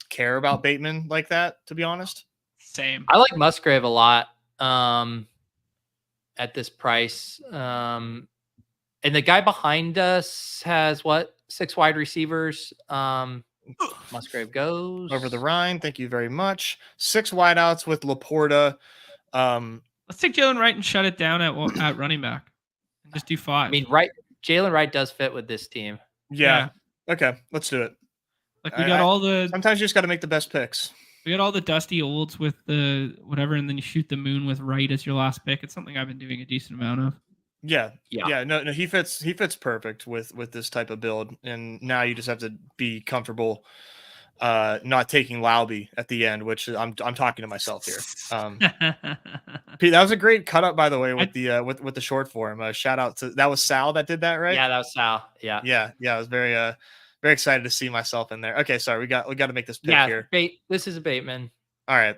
care about Bateman like that, to be honest. Same. I like Musgrave a lot at this price. And the guy behind us has 6 wide receivers. Musgrave goes over the Rhine. Thank you very much. 6 wideouts with Laporta. Let's take Jalen Wright and shut it down at running back. And just do 5. I mean, Jalen Wright does fit with this team. Yeah. Okay, let's do it. Like we got all the. Sometimes you just got to make the best picks. We got all the dusty olds with the whatever, and then you shoot the moon with Wright as your last pick. It's something I've been doing a decent amount of. Yeah. No, he fits perfect with this type of build, and now you just have to be comfortable not taking Lauby at the end, which I'm talking to myself here. Pete, that was a great cut up, by the way, with the short form. Shout out to that was Sal that did that, right? Yeah, that was Sal. Yeah. I was very excited to see myself in there. Okay, sorry, we got to make this pick here. This is a Bateman. All right.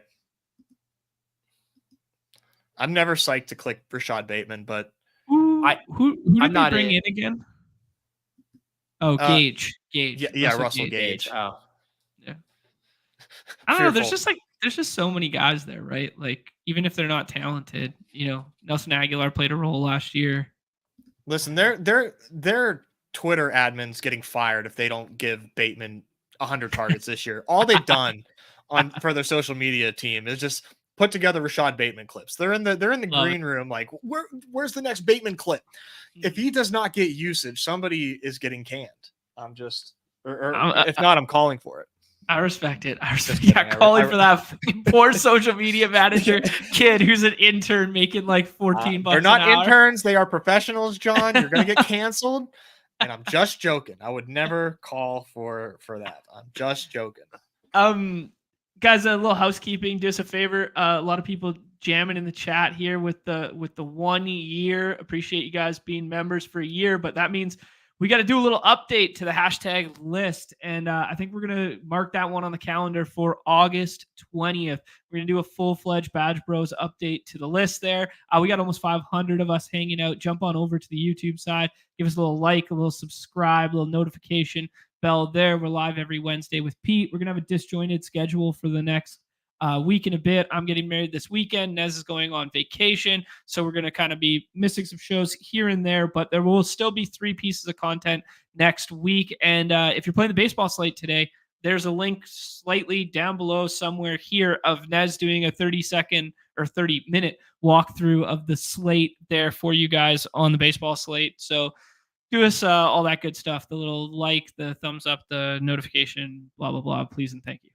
I'm never psyched to click Rashad Bateman, but who did they bring in again? Oh, Gage. Yeah, Russell Gage. Oh, yeah. I don't know. There's just so many guys there, right? Like even if they're not talented, Nelson Aguilar played a role last year. Listen, they're Twitter admins getting fired if they don't give Bateman 100 targets this year. All they've done for their social media team is just put together Rashad Bateman clips. They're in the green room like, where's the next Bateman clip? If he does not get usage, somebody is getting canned. I'm just, if not, I'm calling for it. I respect it. Calling for that poor social media manager kid who's an intern making like $14. They're not interns. They are professionals, John. You're going to get canceled. And I'm just joking. I would never call for that. I'm just joking. Guys, a little housekeeping. Do us a favor. A lot of people jamming in the chat here with the 1 year. Appreciate you guys being members for a year, but that means we got to do a little update to the hashtag list. And I think we're going to mark that one on the calendar for August 20th. We're going to do a full-fledged BadgeBros update to the list there. We got almost 500 of us hanging out. Jump on over to the YouTube side. Give us a little like, a little subscribe, a little notification bell there. We're live every Wednesday with Pete. We're going to have a disjointed schedule for the next week and a bit. I'm getting married this weekend. Nez is going on vacation. So we're going to kind of be missing some shows here and there, but there will still be 3 pieces of content next week. And if you're playing the baseball slate today, there's a link slightly down below somewhere here of Nez doing a 30-second or 30-minute walkthrough of the slate there for you guys on the baseball slate. So do us all that good stuff. The little like, the thumbs up, the notification, blah, blah, blah. Please and thank you.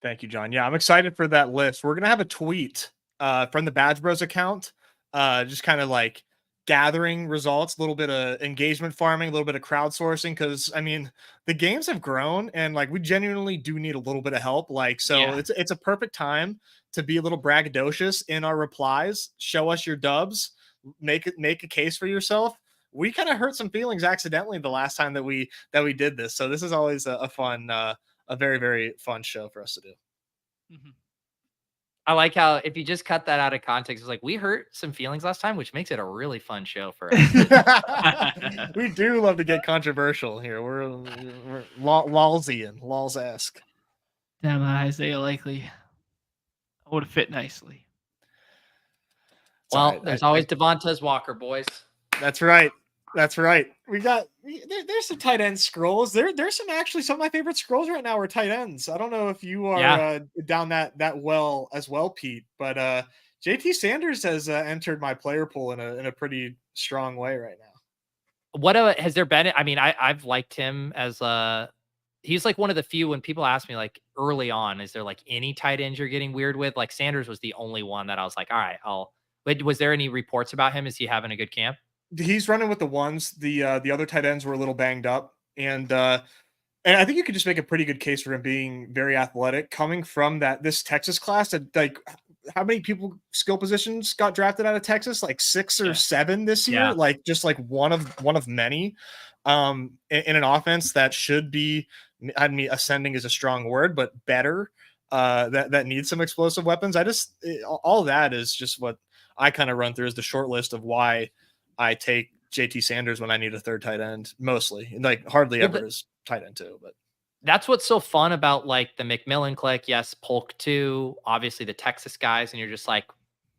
Thank you, John. Yeah, I'm excited for that list. We're going to have a tweet from the BadgeBros account, just kind of like gathering results, a little bit of engagement farming, a little bit of crowdsourcing. Because I mean, the games have grown, and like we genuinely do need a little bit of help. Like, so it's a perfect time to be a little braggadocious in our replies. Show us your dubs. Make a case for yourself. We kind of hurt some feelings accidentally the last time that we did this. So this is always a fun, a very, very fun show for us to do. Mm-hmm. I like how if you just cut that out of context, it's like we hurt some feelings last time, which makes it a really fun show for us. We do love to get controversial here. We're Lawsian, Laws-esque. Damn, Isaiah Likely. I would have fit nicely. Well, there's always Devontae Walker, boys. That's right. That's right. There's some tight end scrolls. There's some of my favorite scrolls right now are tight ends. I don't know if you are down that well as well, Pete, but JT Sanders has entered my player pool in a pretty strong way right now. What has there been? I mean, I've liked him as he's like one of the few when people ask me like early on, is there like any tight ends you're getting weird with? Like Sanders was the only one that I was like, all right, but was there any reports about him? Is he having a good camp? He's running with the ones. The other tight ends were a little banged up, and I think you could just make a pretty good case for him being very athletic, coming from this Texas class. That like, how many skill positions got drafted out of Texas? Like 6 or 7 this year. Yeah. Like just like one of many. In an offense that should be, I mean, ascending is a strong word, but better. That needs some explosive weapons. All of that is just what I kind of run through as the short list of why I take JT Sanders when I need a third tight end, mostly. Like hardly ever is tight end too, but that's what's so fun about like the McMillan clique. Yes, Polk too, obviously the Texas guys, and you're just like,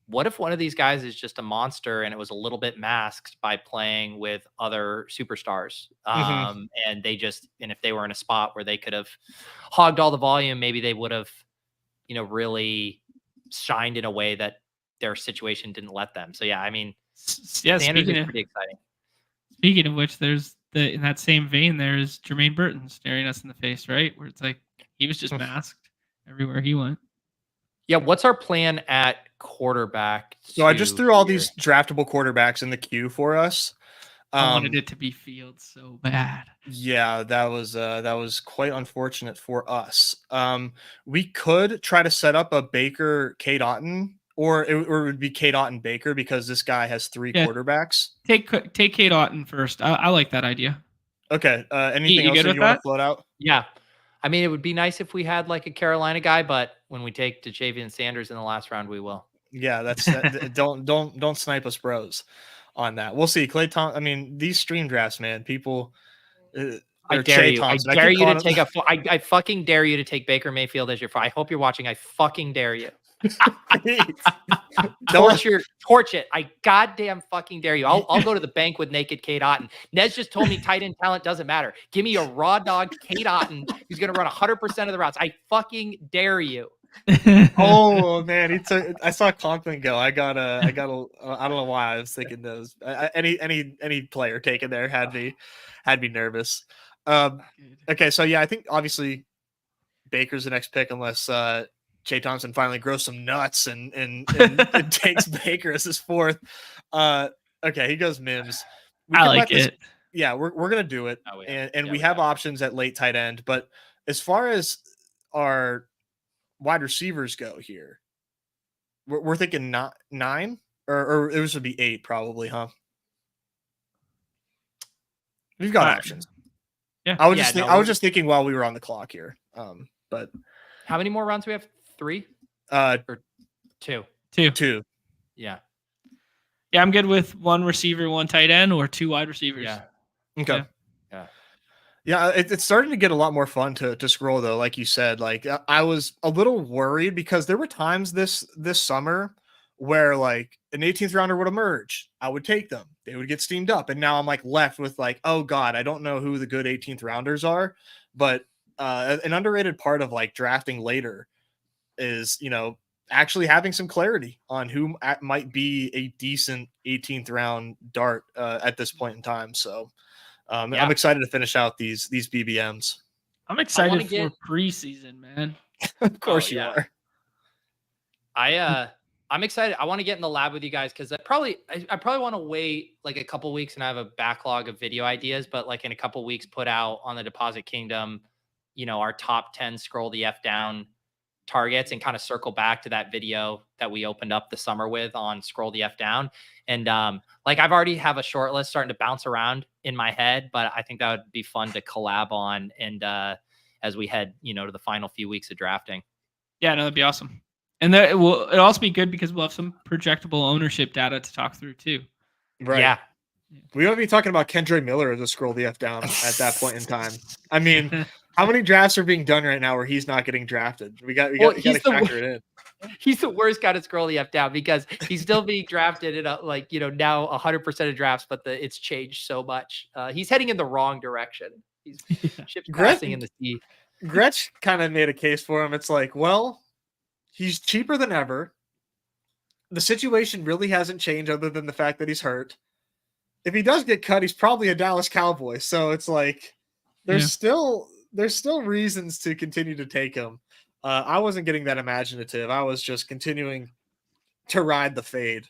what if one of these guys is just a monster and it was a little bit masked by playing with other superstars? And if they were in a spot where they could have hogged all the volume, maybe they would have, really shined in a way that their situation didn't let them. So yeah, I mean, Sanders is pretty exciting. Speaking of which, there's in that same vein, there's Jermaine Burton staring us in the face, right? Where it's like he was just masked everywhere he went. Yeah, what's our plan at quarterback? So I just threw all these draftable quarterbacks in the queue for us. I wanted it to be Fields so bad. Yeah, that was quite unfortunate for us. We could try to set up a Baker Kate Otten. Or it would be Kate Otten Baker because this guy has 3 quarterbacks. Take Kate Otten first. I like that idea. Okay. Anything else that you want to float out? Yeah. I mean, it would be nice if we had like a Carolina guy, but when we take Javian Sanders in the last round, we will. Yeah, that's don't snipe us, bros, on that. We'll see. Clay Thompson. I mean, these stream drafts, man. People. I dare you. I dare you to take I fucking dare you to take Baker Mayfield as your. I hope you're watching. I fucking dare you. Torch it. I goddamn fucking dare you. I'll go to the bank with naked Kate Otten. Nez just told me tight end talent doesn't matter. Give me a raw dog Kate Otten who's gonna run 100% of the routes. I fucking dare you. Oh man, I saw Conklin go. I don't know why I was thinking those. Any player taken there had me nervous. Okay, so yeah, I think obviously Baker's the next pick unless Jay Thompson finally grows some nuts and takes Baker as his 4th. Okay, he goes Mims. I like it. Yeah, we're gonna do it, we have options at late tight end. But as far as our wide receivers go here, we're thinking 9 or it would be 8 probably, huh? We've got options. Yeah, I was just thinking while we were on the clock here. But how many more rounds do we have? 3? Or 2. 2. Yeah. Yeah, I'm good with 1 receiver, 1 tight end, or 2 wide receivers. Yeah. Okay. Yeah, it's starting to get a lot more fun to scroll though. Like you said, like I was a little worried because there were times this summer where like an 18th rounder would emerge. I would take them. They would get steamed up. And now I'm like left with like, oh God, I don't know who the good 18th rounders are. But an underrated part of like drafting later is, actually having some clarity on who might be a decent 18th round dart at this point in time. So I'm excited to finish out these BBMs. I'm excited for preseason, man. Of course you are. I'm excited. I want to get in the lab with you guys because I probably want to wait like a couple weeks and I have a backlog of video ideas, but like in a couple weeks, put out on the Deposit Kingdom, our top 10 scroll the F down targets and kind of circle back to that video that we opened up the summer with on scroll the F down. And like I've already have a short list starting to bounce around in my head, but I think that would be fun to collab on. And as we head, to the final few weeks of drafting. Yeah, no, that'd be awesome. And it'll also be good because we'll have some projectable ownership data to talk through too. Right. Yeah. We won't be talking about Kendra Miller as a scroll the F down at that point in time. I mean, how many drafts are being done right now where he's not getting drafted? We got to factor it in. He's the worst guy to scroll the F down because he's still being drafted in now 100% of drafts, but it's changed so much. He's heading in the wrong direction. He's ships passing in the sea. Gretsch kind of made a case for him. It's like, well, he's cheaper than ever. The situation really hasn't changed other than the fact that he's hurt. If he does get cut, he's probably a Dallas Cowboy. So it's like there's still reasons to continue to take him. I wasn't getting that imaginative. I was just continuing to ride the fade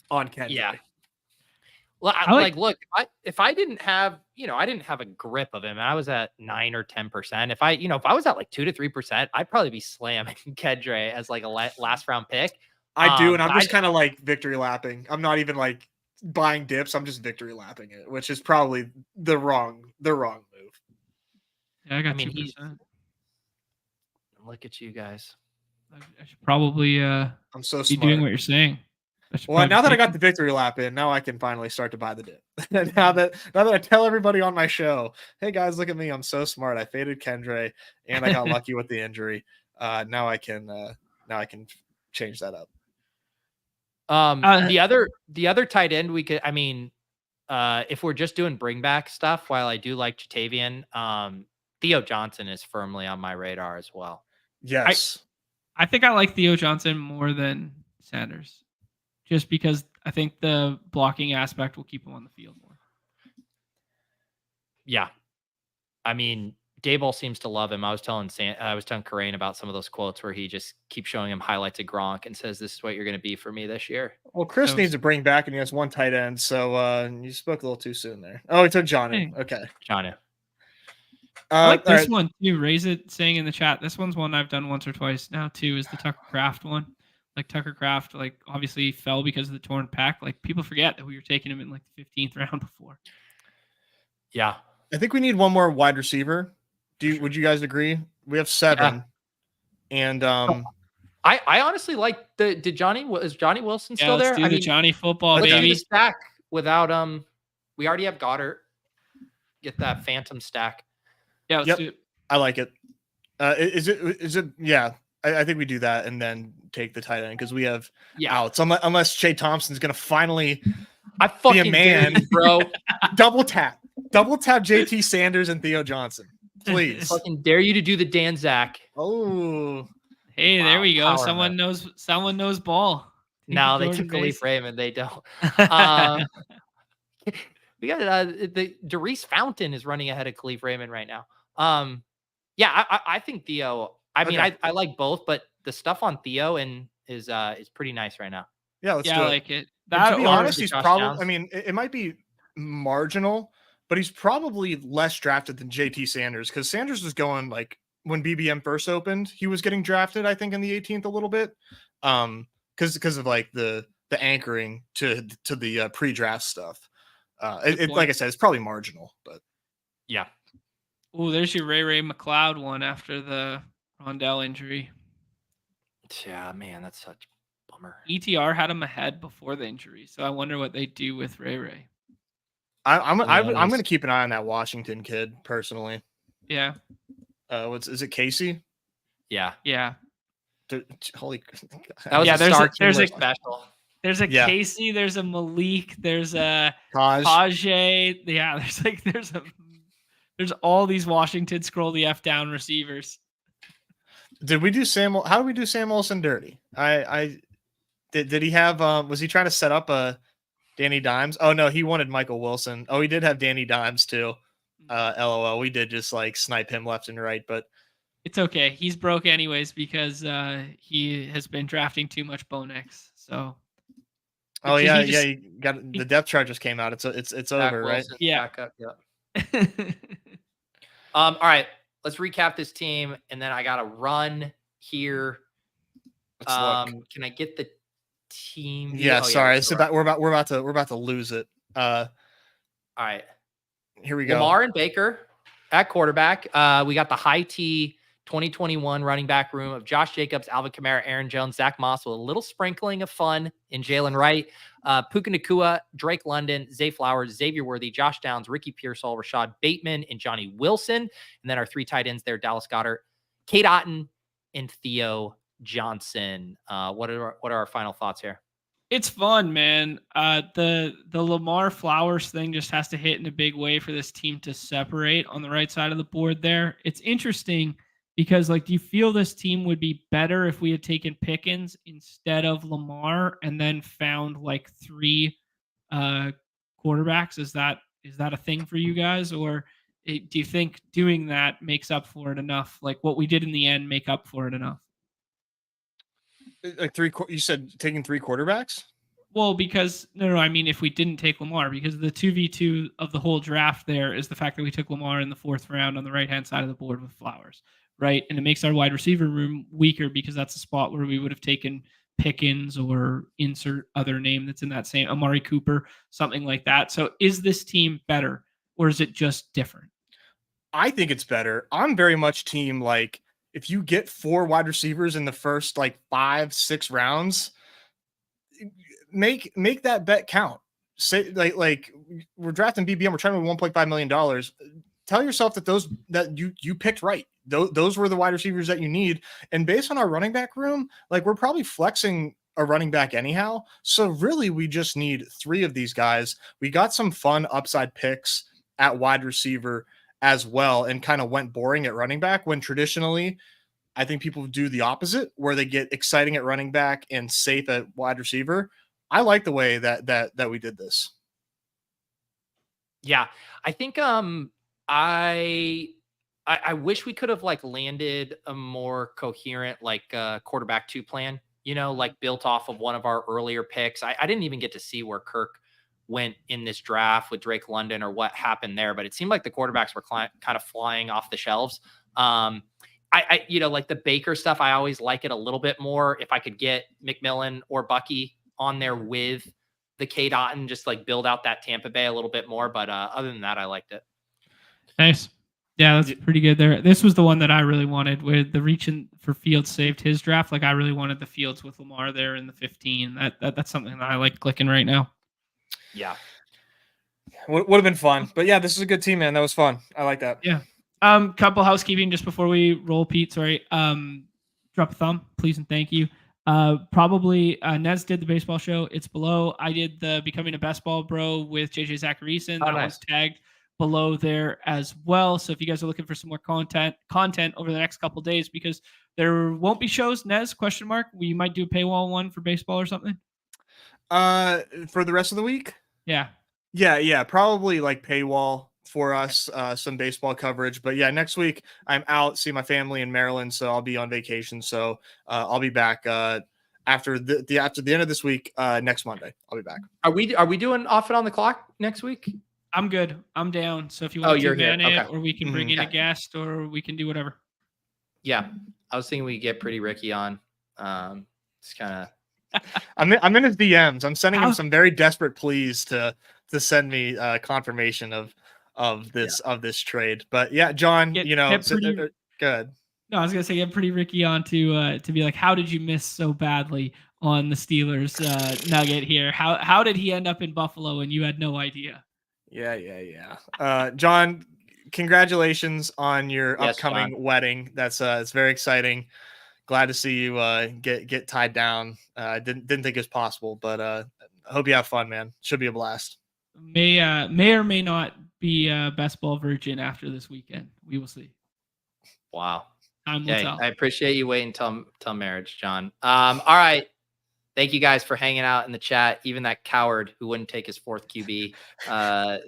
on Kendra. Yeah. Well, look, if I didn't have, I didn't have a grip of him. I was at 9 or 10%. If I was at like 2 to 3%, I'd probably be slamming Kendra as like a last round pick. I do, and I'm just kind of like victory lapping. I'm not even like buying dips. I'm just victory lapping it, which is probably the wrong move. Yeah, I got 2%. Look at you guys. I should probably I'm so be smart. doing what you're saying. Well, now that I got the victory lap in, now I can finally start to buy the dip. now that I tell everybody on my show, hey guys, look at me, I'm so smart. I faded Kendra and I got lucky with the injury. Now I can change that up. The other tight end we could, if we're just doing bring back stuff, while I do like Jatavian, Theo Johnson is firmly on my radar as well. Yes. I think I like Theo Johnson more than Sanders. Just because I think the blocking aspect will keep him on the field more. Yeah. Dayball seems to love him. I was telling Karain about some of those quotes where he just keeps showing him highlights of Gronk and says, "This is what you're going to be for me this year." Well, Chris needs to bring back, and he has one tight end, so you spoke a little too soon there. Oh, he took Johnny. Okay, Johnny. I like this one too. Raise it saying in the chat. This one's one I've done once or twice now too. Is the Tucker Kraft one? Like Tucker Kraft, like obviously fell because of the torn pec. Like people forget that we were taking him in like the 15th round before. Yeah, I think we need one more wide receiver. Would you guys agree? We have 7, and I honestly like is Johnny Wilson still there? Do the Johnny football, let's baby. do the stack without we already have Goddard. Get that phantom stack. Yeah, let's do it. I like it. Is it? Yeah, I think we do that and then take the tight end because we have outs. Unless Shea Thompson's gonna finally be a man, bro. Double tap JT Sanders and Theo Johnson, please. Fucking dare you to do the Dan Zach. Oh, hey, there we go. Someone knows ball. No, they took Khalif Raymond. They don't. We got the Darius Fountain is running ahead of Khalif Raymond right now. I think Theo. I like both, but the stuff on Theo is pretty nice right now. Yeah, let's do it. I like it. To be honest, he's probably. It might be marginal, but he's probably less drafted than JT Sanders because Sanders was going like when BBM first opened, he was getting drafted. I think in the 18th a little bit, because of like the anchoring to the pre-draft stuff. Like I said, it's probably marginal, but yeah. Oh, there's your Ray McLeod one after the Rondell injury. Yeah, man, that's such a bummer. ETR had him ahead before the injury, so I wonder what they do with Ray. I'm going to keep an eye on that Washington kid personally. Yeah. Is it Casey? Yeah. Holy. That was there's a special. There's a Casey, there's a Malik, there's a Tajay. Yeah, there's all these Washington scroll the F down receivers. Did we do Sam? How do we do Sam Olsen dirty? Did he have was he trying to set up a Danny Dimes? Oh no, he wanted Michael Wilson. Oh, he did have Danny Dimes too. LOL. We did just like snipe him left and right, but It's okay. He's broke anyways because he has been drafting too much Bonex. So. Oh yeah, you got the depth chart just came out. It's over, right? Yeah. Back up. Yeah. All right. Let's recap this team, and then I got to run here. Let's look. Can I get the team view? Yeah, oh, sorry. Yeah, we're about to lose it. All right. Here we go. Lamar and Baker at quarterback. We got the high T 2021 running back room of Josh Jacobs, Alvin Kamara, Aaron Jones, Zach Moss with a little sprinkling of fun in Jalen Wright, Puka Nacua, Drake London, Zay Flowers, Xavier Worthy, Josh Downs, Ricky Pearsall, Rashad Bateman, and Johnny Wilson. And then our 3 tight ends there, Dallas Goedert, Kate Otten, and Theo Johnson. What are our final thoughts here? It's fun, man. The Lamar Flowers thing just has to hit in a big way for this team to separate on the right side of the board there. It's interesting because, like, do you feel this team would be better if we had taken Pickens instead of Lamar and then found like 3 quarterbacks? Is that a thing for you guys, or do you think doing that makes up for it enough? Like what we did in the end make up for it enough? Like you said taking 3 quarterbacks? Well, because no, I mean if we didn't take Lamar, because the 2v2 of the whole draft there is the fact that we took Lamar in the 4th round on the right-hand side of the board with Flowers, right? And it makes our wide receiver room weaker because that's a spot where we would have taken Pickens or insert other name that's in that same Amari Cooper, something like that. So is this team better or is it just different? I think it's better. I'm very much team like if you get 4 wide receivers in the first like 5-6 rounds, make that bet count. Say like we're drafting BBM, we're trying to win $1.5 million. Tell yourself that you picked right. Those were the wide receivers that you need. And based on our running back room, like we're probably flexing a running back anyhow. So really we just need 3 of these guys. We got some fun upside picks at wide receiver as well, and kind of went boring at running back when traditionally I think people do the opposite where they get exciting at running back and safe at wide receiver. I like the way that we did this. Yeah, I think I wish we could have like landed a more coherent like quarterback 2 plan, like built off of one of our earlier picks. I didn't even get to see where Kirk went in this draft with Drake London or what happened there, but it seemed like the quarterbacks were kind of flying off the shelves. I like the Baker stuff, I always like it a little bit more if I could get McMillan or Bucky on there with the Kate Otten, just like build out that Tampa Bay a little bit more. But other than that, I liked it. Nice. Yeah, that's pretty good there. This was the one that I really wanted with the reaching for Fields saved his draft. Like I really wanted the Fields with Lamar there in the 15. That's something that I like clicking right now. Yeah. Would have been fun. But yeah, this is a good team, man. That was fun. I like that. Yeah. Couple housekeeping just before we roll, Pete. Sorry. Drop a thumb, please, and thank you. Probably Nez did the baseball show. It's below. I did the Becoming a Best Ball Bro with JJ Zacharyson. That was tagged below there as well. So if you guys are looking for some more content over the next couple days, because there won't be shows, Nez, ? We might do a paywall one for baseball or something. For the rest of the week? Yeah. Probably like paywall for us, some baseball coverage. But yeah, next week I'm out, see my family in Maryland, so I'll be on vacation. So I'll be back after the end of this week. Next Monday, I'll be back. Are we doing off it on the clock next week? I'm good. I'm down. So if you want to man it, okay. or we can bring in a guest, or we can do whatever. Yeah, I was thinking we get Pretty Ricky on. It's kind of. I'm in his DMs. I'm sending him some very desperate pleas to send me confirmation of this trade. But yeah, John, good. No, I was gonna say get Pretty Ricky on to be like, how did you miss so badly on the Steelers nugget here? How did he end up in Buffalo and you had no idea? Yeah. John, congratulations on your upcoming wedding. That's it's very exciting. Glad to see you get tied down. Didn't think it was possible, but I hope you have fun, man. Should be a blast. May or may not be best ball virgin after this weekend. We will see. Wow. Time will tell. I appreciate you waiting till marriage, John. All right. Thank you guys for hanging out in the chat. Even that coward who wouldn't take his 4th QB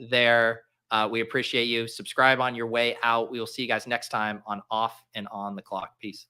there. We appreciate you. Subscribe on your way out. We will see you guys next time on Off and On the Clock. Peace.